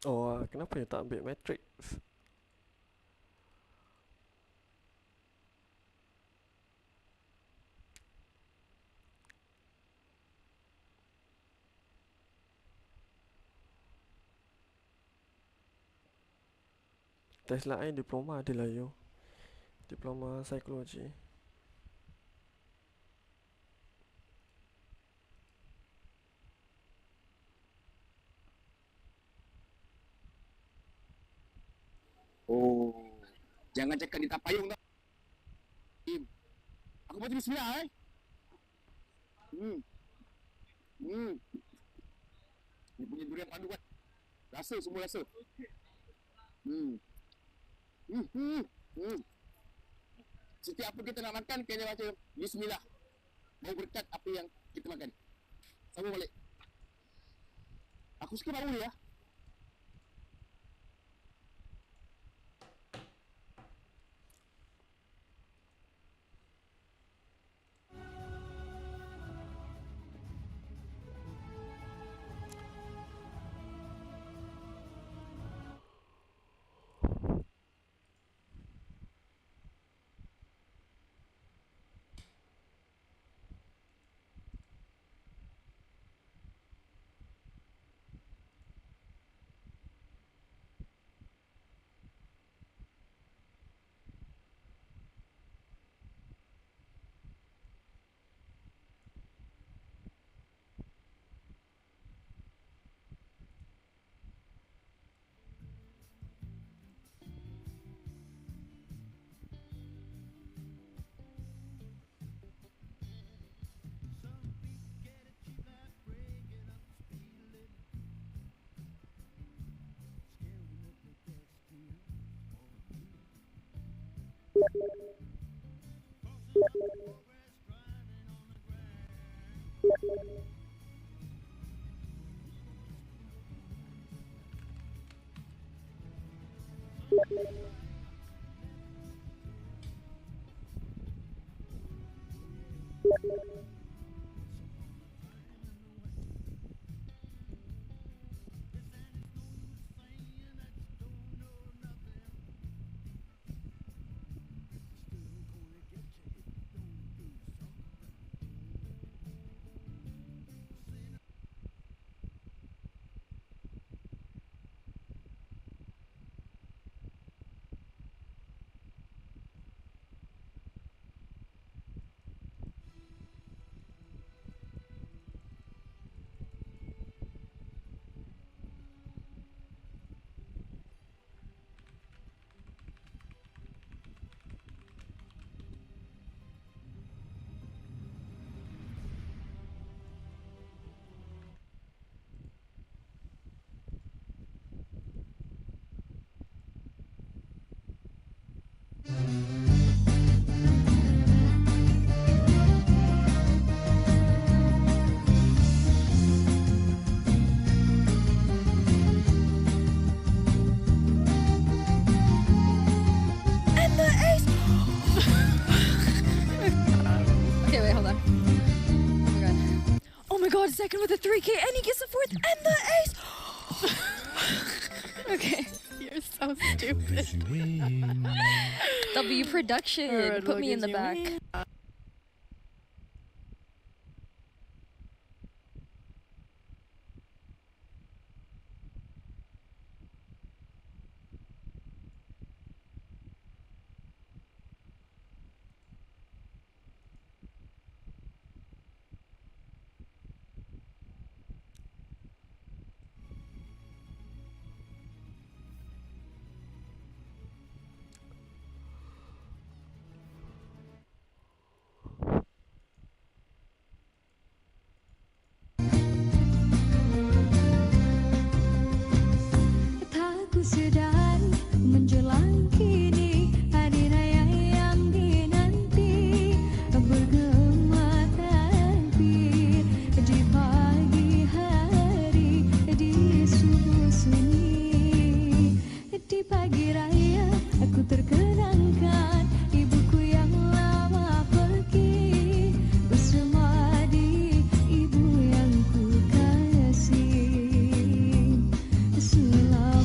Oh, kenapa dia tak ambil matrix? Test lain diploma ada lah yo. Diploma psikologi. Oh, jangan cakap dia tak payung tau. Aku baca bismillah Hmm. Dia punya durian padu kan. Rasa semua rasa. Setiap apa kita nak makan, kena baca bismillah. Mau berkat apa yang kita makan. Sama balik. Aku suka bau ni ya. Second with a 3K, and he gets a fourth, and the ace. Okay, you're so stupid. W production, put me in the back. Sedang menjelang kini hari raya yang dinanti bergema takbir di pagi hari di subuh sunyi di pagi raya aku terkenangkan ibuku yang lama pergi bersama di ibu yang ku kasih selalu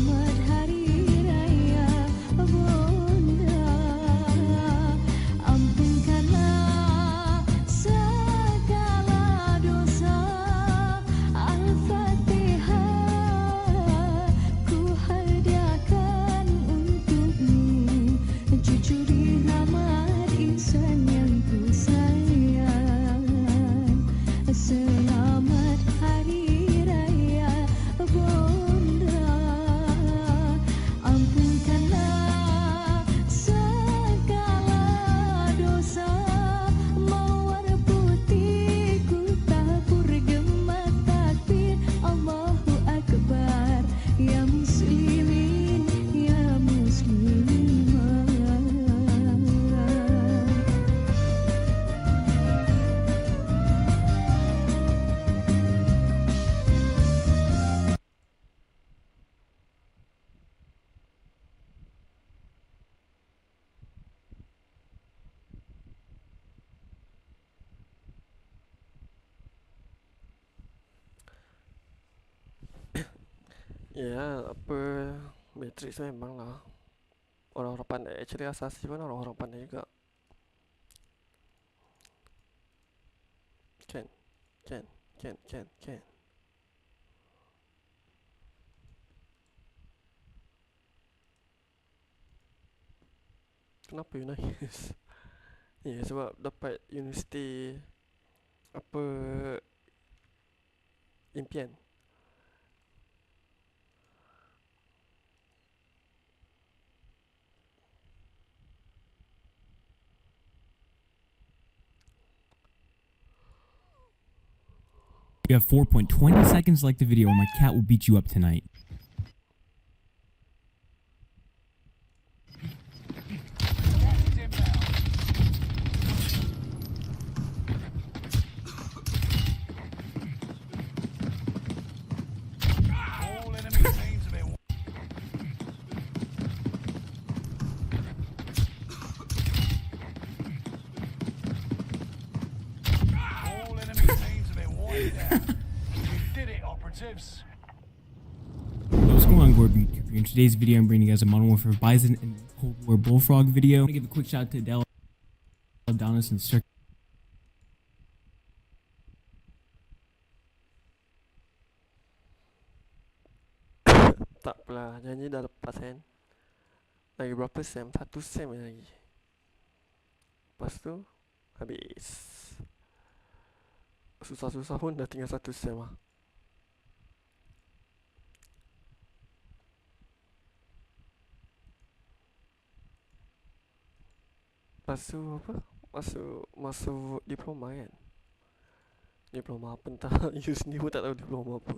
Ya, apa Matrix memang lah. Orang-orang pandai. Actually asasi pun orang-orang pandai juga. Can. Kenapa you nangis? Ya, sebab dapat universiti apa impian. You have 4.20 seconds to like the video or my cat will beat you up tonight. All enemy teams have been. All enemy teams have been wiped out. You did it, operatives. What's going on, Gorb YouTube? In today's video, I'm bringing you guys a Modern Warfare Bison and Cold War Bullfrog video. I'm gonna give a quick shout out to Adele, Adonis, and Cirque. Tak apalah, nyanyi dah lepas kan. Lagi berapa sem? 1 sem lagi. Lepas tu habis. Susah-susah pun dah tinggal 1 sem lah. Lepas tu apa? Masuk diploma kan. Diploma apa entah. You sendiri pun tak tahu diploma apa.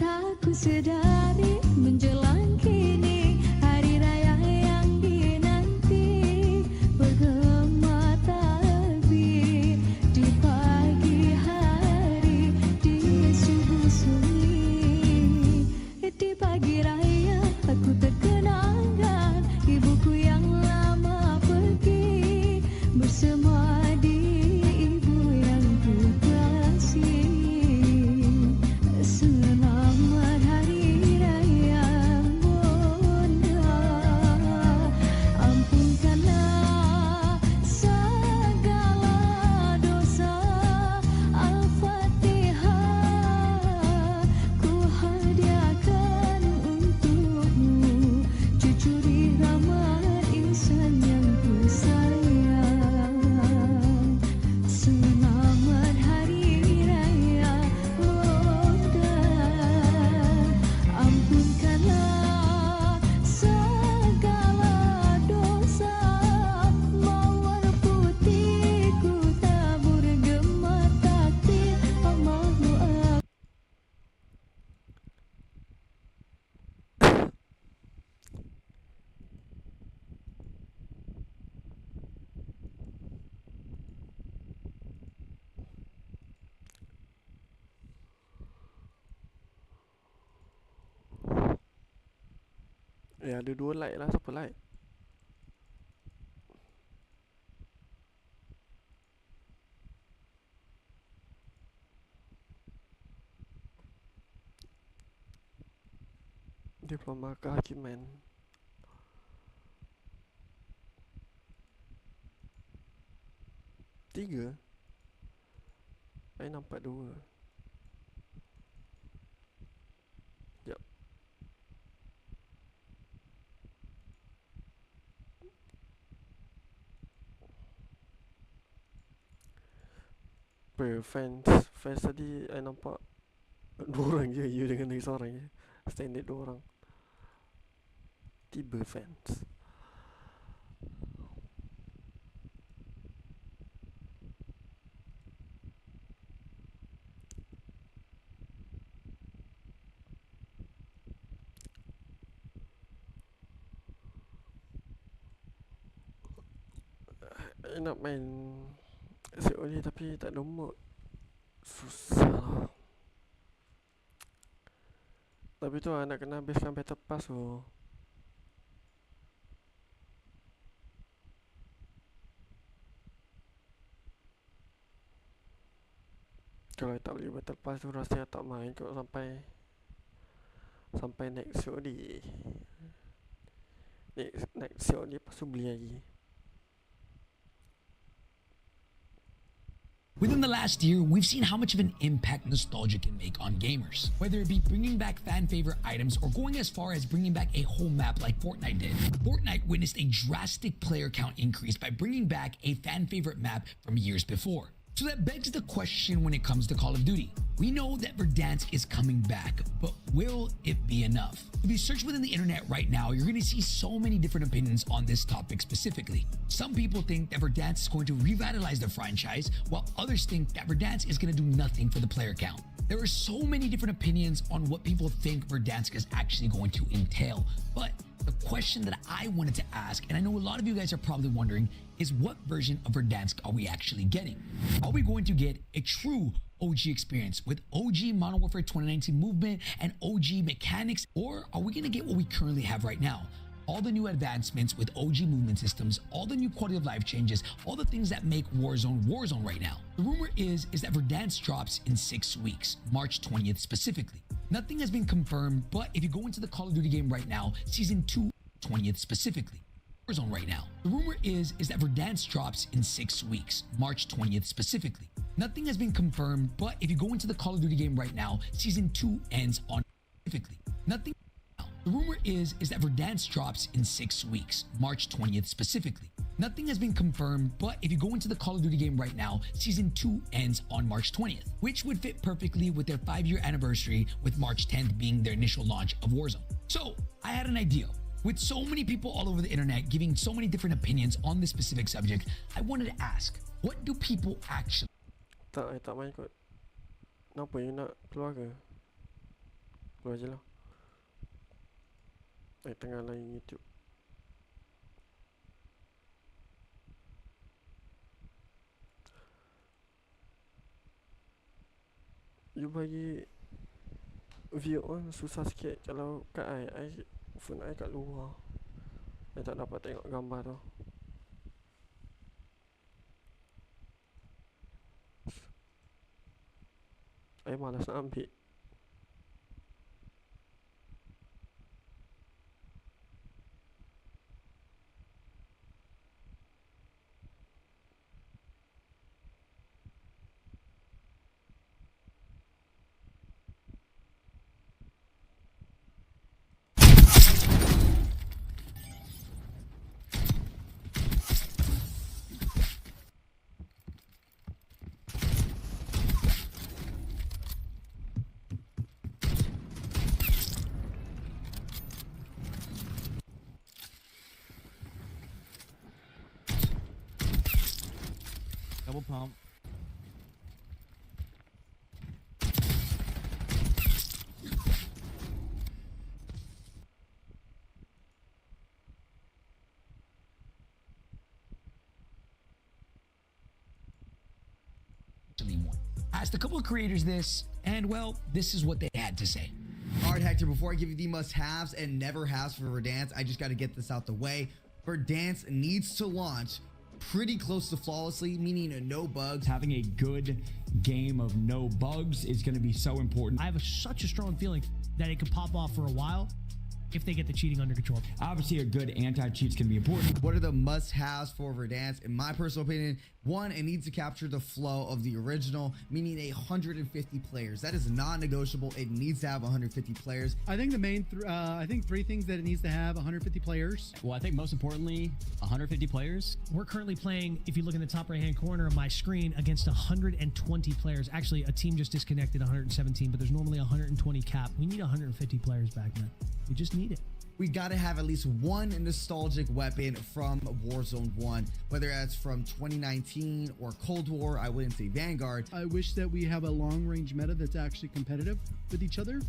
Tak ku sedari menjelang kini hari raya yang dinanti bergema takbir di pagi hari di subuh sunyi di pagi raya aku terkenangkan ibuku yang lama pergi bersama di ibu yang ku kasih. Selamat Hari Raya Bunda, ampunkanlah segala dosa. Al-Fatihah ku hadiahkan untukmu, cucu rahmat insan yang ku sayang. Selamat Hari Raya Bunda, ampunkanlah segala dosa. Mawar putih ku tabur gema takbir Allahu Akbar. Ya ada 2 like lah. Siapa like? Diploma kehakiman. 3. Saya nampak 2. Sekejap. Fans tadi saya nampak 2 orang je. You dengan lagi seorang je. Standard 2 orang. 3 fans. Nak main COD tapi tak ada mod. Susah lah. Tapi tu nak kena habiskan battle pass tu. Kalau tak beli battle pass tu rasanya tak main kot sampai next COD. Next COD lepas tu beli lagi. Within the last year, we've seen how much of an impact nostalgia can make on gamers. Whether it be bringing back fan favorite items or going as far as bringing back a whole map like Fortnite did. Fortnite witnessed a drastic player count increase by bringing back a fan favorite map from years before. So that begs the question when it comes to Call of Duty. We know that Verdansk is coming back, but will it be enough? If you search within the internet right now, you're going to see so many different opinions on this topic specifically. Some people think that Verdansk is going to revitalize the franchise, while others think that Verdansk is going to do nothing for the player count. There are so many different opinions on what people think Verdansk is actually going to entail, but the question that I wanted to ask, and I know a lot of you guys are probably wondering, is what version of Verdansk are we actually getting? Are we going to get a true OG experience with OG Modern Warfare 2019 movement and OG mechanics, or are we going to get what we currently have right now? All the new advancements with OG movement systems, all the new quality of life changes, all the things that make Warzone right now. The rumor is that Verdansk drops in 6 weeks, March 20th specifically. Nothing has been confirmed, but if you go into the Call of Duty game right now, Season 2, 20th specifically. Warzone right now. The rumor is that Verdansk drops in 6 weeks, March 20th specifically. Nothing has been confirmed, but if you go into the Call of Duty game right now, Season 2 ends on specifically. Nothing. The rumor is that Verdansk drops in 6 weeks, March 20th specifically. Nothing has been confirmed, but if you go into the Call of Duty game right now, Season 2 ends on March 20th, which would fit perfectly with their 5-year anniversary, with March 10th being their initial launch of Warzone. So, I had an idea. With so many people all over the internet giving so many different opinions on this specific subject, I wanted to ask, what do people actually... Tak main kot. Kenapa you nak keluar ke? Keluar je lah. Tengah lain YouTube. You bagi view on susah sikit. Kalau kat I phone I kat luar, I tak dapat tengok gambar tu. I malas nak ambil. Double pump. Asked a couple of creators this, and well, this is what they had to say. Alright, Hector, before I give you the must-haves and never-haves for Verdansk, I just got to get this out the way. Verdansk needs to launch pretty close to flawlessly, meaning no bugs. Having a good game of no bugs is going to be so important. I have such a strong feeling that it could pop off for a while if they get the cheating under control. Obviously, a good anti-cheat's going to be important. What are the must-haves for Verdansk? In my personal opinion, one, it needs to capture the flow of the original, meaning 150 players. That is non-negotiable. It needs to have 150 players. I think the main, I think 3 things that it needs to have: 150 players. Well, I think most importantly, 150 players. We're currently playing, if you look in the top right-hand corner of my screen, against 120 players. Actually, a team just disconnected 117, but there's normally 120 cap. We need 150 players back, man. We just need it. We got to have at least one nostalgic weapon from Warzone 1, whether that's from 2019 or Cold War. I wouldn't say Vanguard. I wish that we have a long-range meta that's actually competitive with each other.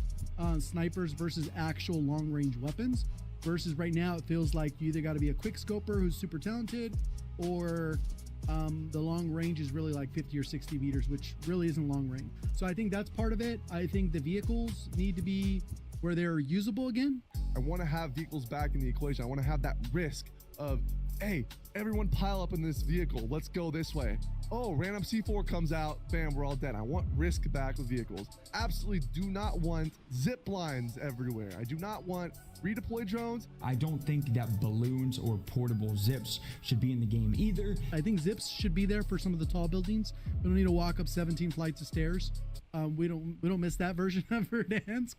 Snipers versus actual long-range weapons. Versus right now, it feels like you either got to be a quick scoper who's super talented, or The long range is really like 50 or 60 meters, which really isn't long range. So I think that's part of it. I think the vehicles need to be where they're usable again. I want to have vehicles back in the equation. I want to have that risk of, hey, everyone pile up in this vehicle. Let's go this way. Oh, random C4 comes out. Bam, we're all dead. I want risk back with vehicles. Absolutely do not want zip lines everywhere. I do not want redeploy drones. I don't think that balloons or portable zips should be in the game either. I think zips should be there for some of the tall buildings. We don't need to walk up 17 flights of stairs. We don't miss that version of Verdansk.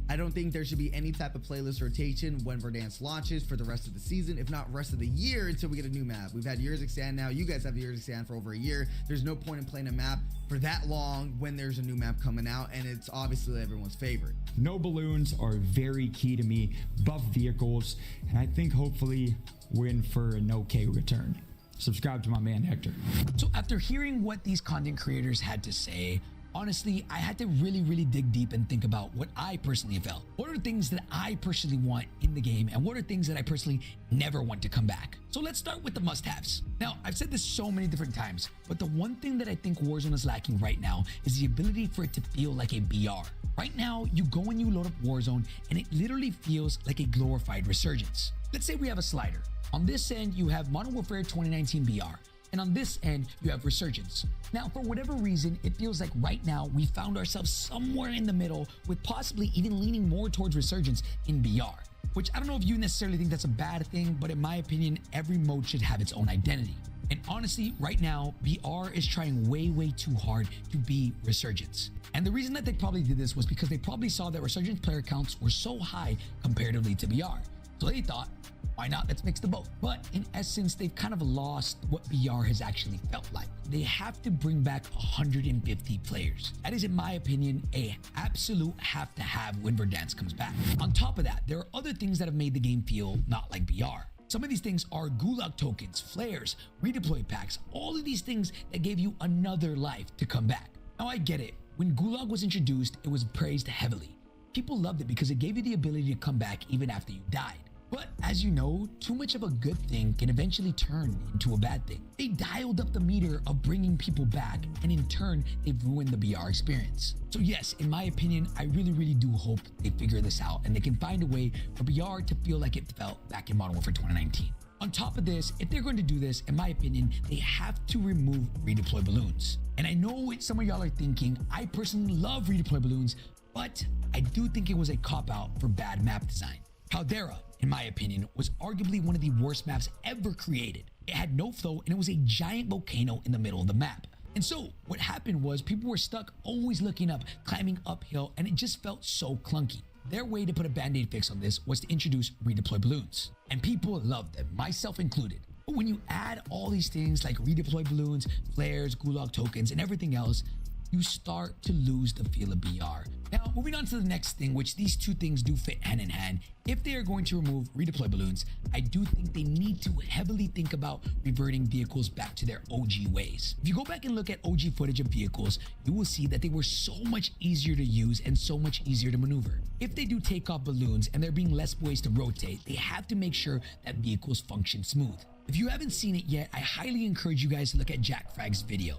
I don't think there should be any type of playlist rotation when Verdansk launches for the rest of the season, if not rest of the year, until we get a new map. We've had Yurzik now. You guys have Yurzik for over a year. There's no point in playing a map for that long when there's a new map coming out, and it's obviously everyone's favorite. No balloons are very key to me. Buff vehicles, and I think hopefully we're in for an okay return. Subscribe to my man Hector. So after hearing what these content creators had to say, honestly, I had to really dig deep and think about what I personally felt. What are things that I personally want in the game, and what are things that I personally never want to come back? So let's start with the must-haves. Now, I've said this so many different times, but the one thing that I think Warzone is lacking right now is the ability for it to feel like a BR. Right now, you go and you load up Warzone, and it literally feels like a glorified Resurgence. Let's say we have a slider. On this end, you have Modern Warfare 2019 BR. And on this end, you have Resurgence. Now, for whatever reason, it feels like right now we found ourselves somewhere in the middle, with possibly even leaning more towards Resurgence in BR. Which I don't know if you necessarily think that's a bad thing, but in my opinion, every mode should have its own identity. And honestly, right now, BR is trying way too hard to be Resurgence. And the reason that they probably did this was because they probably saw that Resurgence player counts were so high comparatively to BR. So they thought, why not? Let's mix the both. But in essence, they've kind of lost what BR has actually felt like. They have to bring back 150 players. That is, in my opinion, a absolute have to have when Verdansk comes back. On top of that, there are other things that have made the game feel not like BR. Some of these things are gulag tokens, flares, redeploy packs, all of these things that gave you another life to come back. Now I get it. When gulag was introduced, it was praised heavily. People loved it because it gave you the ability to come back even after you died. But as you know, too much of a good thing can eventually turn into a bad thing. They dialed up the meter of bringing people back, and in turn, they've ruined the BR experience. So yes, in my opinion, I really do hope they figure this out and they can find a way for BR to feel like it felt back in Modern Warfare 2019. On top of this, if they're going to do this, in my opinion, they have to remove redeploy balloons. And I know what some of y'all are thinking, I personally love redeploy balloons, but I do think it was a cop-out for bad map design. Caldera, in my opinion, was arguably one of the worst maps ever created. It had no flow and it was a giant volcano in the middle of the map. And so what happened was people were stuck always looking up, climbing uphill, and it just felt so clunky. Their way to put a band-aid fix on this was to introduce redeploy balloons. And people loved them, myself included. But when you add all these things like redeploy balloons, flares, gulag tokens, and everything else, you start to lose the feel of BR. Now, moving on to the next thing, which these two things do fit hand in hand. If they are going to remove redeploy balloons, I do think they need to heavily think about reverting vehicles back to their OG ways. If you go back and look at OG footage of vehicles, you will see that they were so much easier to use and so much easier to maneuver. If they do take off balloons and there being less ways to rotate, they have to make sure that vehicles function smooth. If you haven't seen it yet, I highly encourage you guys to look at Jack Fragg's video.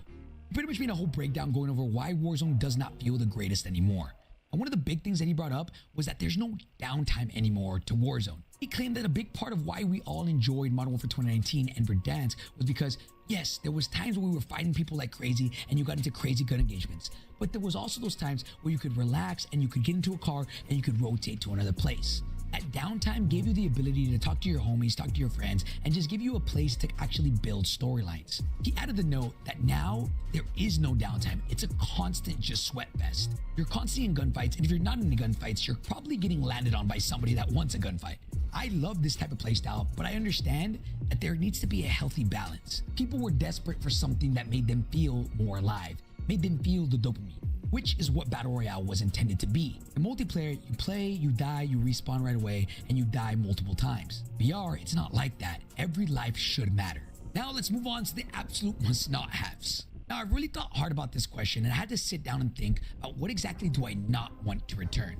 He pretty much made a whole breakdown going over why Warzone does not feel the greatest anymore. And one of the big things that he brought up was that there's no downtime anymore to Warzone. He claimed that a big part of why we all enjoyed Modern Warfare 2019 and Verdansk was because, yes, there was times where we were fighting people like crazy and you got into crazy gun engagements. But there was also those times where you could relax and you could get into a car and you could rotate to another place. That downtime gave you the ability to talk to your homies, talk to your friends, and just give you a place to actually build storylines. He added the note that now there is no downtime. It's a constant just sweat fest. You're constantly in gunfights, and if you're not in the gunfights, you're probably getting landed on by somebody that wants a gunfight. I love this type of playstyle, but I understand that there needs to be a healthy balance. People were desperate for something that made them feel more alive, made them feel the dopamine, which is what Battle Royale was intended to be. In multiplayer, you play, you die, you respawn right away, and you die multiple times. VR, it's not like that. Every life should matter. Now let's move on to the absolute must-not-haves. Now I've really thought hard about this question and I had to sit down and think about what exactly do I not want to return.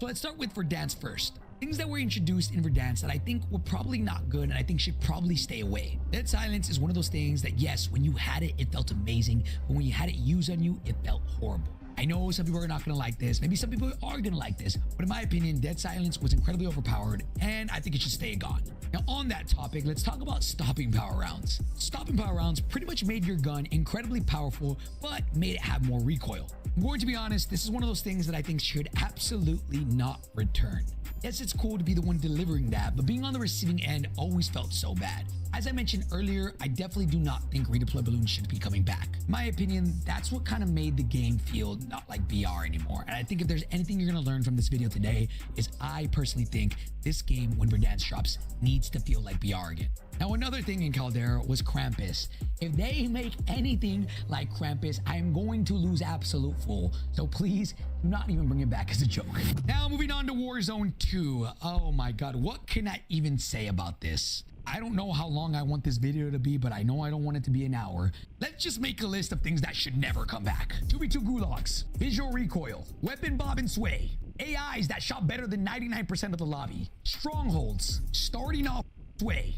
So let's start with Verdansk first. Things that were introduced in Verdansk that I think were probably not good and I think should probably stay away. Dead Silence is one of those things that yes, when you had it, it felt amazing, but when you had it used on you, it felt horrible. I know some people are not going to like this. Maybe some people are going to like this. But in my opinion, Dead Silence was incredibly overpowered and I think it should stay gone. Now on that topic, let's talk about stopping power rounds. Stopping power rounds pretty much made your gun incredibly powerful, but made it have more recoil. I'm going to be honest, this is one of those things that I think should absolutely not return. Yes, it's cool to be the one delivering that, but being on the receiving end always felt so bad. As I mentioned earlier, I definitely do not think redeploy balloons should be coming back. In my opinion, that's what kind of made the game feel not like BR anymore. And I think if there's anything you're going to learn from this video today is I personally think this game, when Verdansk drops, needs to feel like BR again. Now, another thing in Caldera was Krampus. If they make anything like Krampus, I am going to lose absolute full. So please do not even bring it back as a joke. Now, moving on to Warzone 2. Oh my God, what can I even say about this? I don't know how long I want this video to be, but I know I don't want it to be an hour. Let's just make a list of things that should never come back. 2v2 gulags, visual recoil, weapon bob and sway, AIs that shot better than 99% of the lobby, strongholds, starting off sway.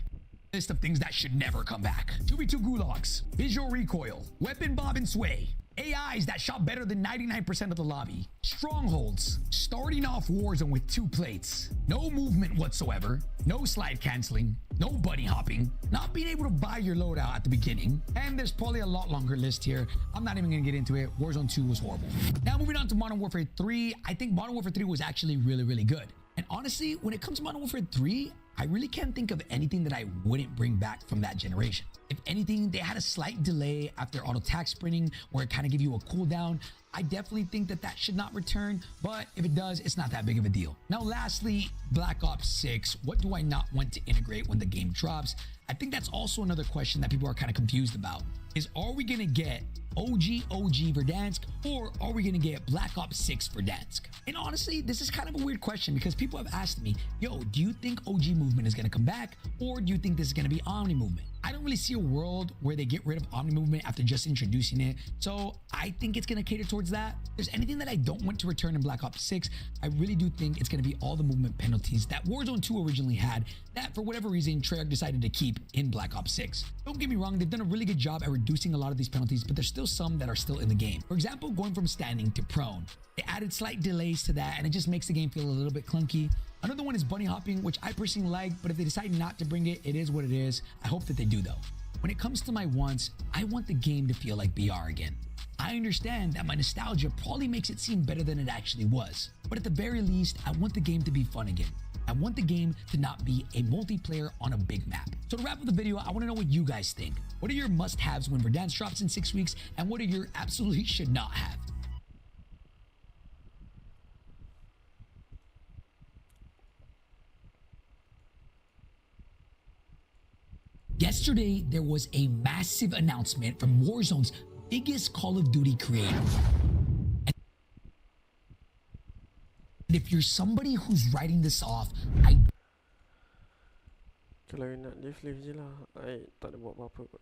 List of things that should never come back. 2v2 gulags, visual recoil, weapon bob and sway, AIs that shot better than 99% of the lobby, strongholds, starting off Warzone with 2 plates, no movement whatsoever, no slide canceling, no bunny hopping, not being able to buy your loadout at the beginning, and there's probably a lot longer list here. I'm not even gonna get into it. Warzone 2 was horrible. Now moving on to Modern Warfare 3, I think Modern Warfare 3 was actually really good. And honestly, when it comes to Modern Warfare 3, I really can't think of anything that I wouldn't bring back from that generation. If anything, they had a slight delay after auto tac sprinting where it kind of give you a cooldown. I definitely think that that should not return, but if it does, it's not that big of a deal. Now, lastly, Black Ops 6. What do I not want to integrate when the game drops? I think that's also another question that people are kind of confused about. Is are we going to get OG Verdansk, or are we going to get Black Ops 6 Verdansk? And honestly, this is kind of a weird question because people have asked me, yo, do you think OG movement is going to come back, or do you think this is going to be Omni movement? I don't really see a world where they get rid of Omni movement after just introducing it, so I think it's going to cater towards that. If there's anything that I don't want to return in Black Ops 6, I really do think it's going to be all the movement penalties that Warzone 2 originally had that for whatever reason Treyarch decided to keep in Black Ops 6. Don't get me wrong, they've done a really good job at reducing a lot of these penalties, but there's still some that are still in the game. For example, going from standing to prone. They added slight delays to that and it just makes the game feel a little bit clunky. Another one is bunny hopping, which I personally like, but if they decide not to bring it, it is what it is. I hope that they do though. When it comes to my wants, I want the game to feel like BR again. I understand that my nostalgia probably makes it seem better than it actually was, but at the very least, I want the game to be fun again. I want the game to not be a multiplayer on a big map. So to wrap up the video, I want to know what you guys think. What are your must-haves when Verdansk drops in 6 weeks, and what are your absolutely should not have? Yesterday, there was a massive announcement from Warzone's biggest Call of Duty creator. And if you're somebody who's writing this off, Kalau nak leave je lah. I tak ada buat apa-apa kot.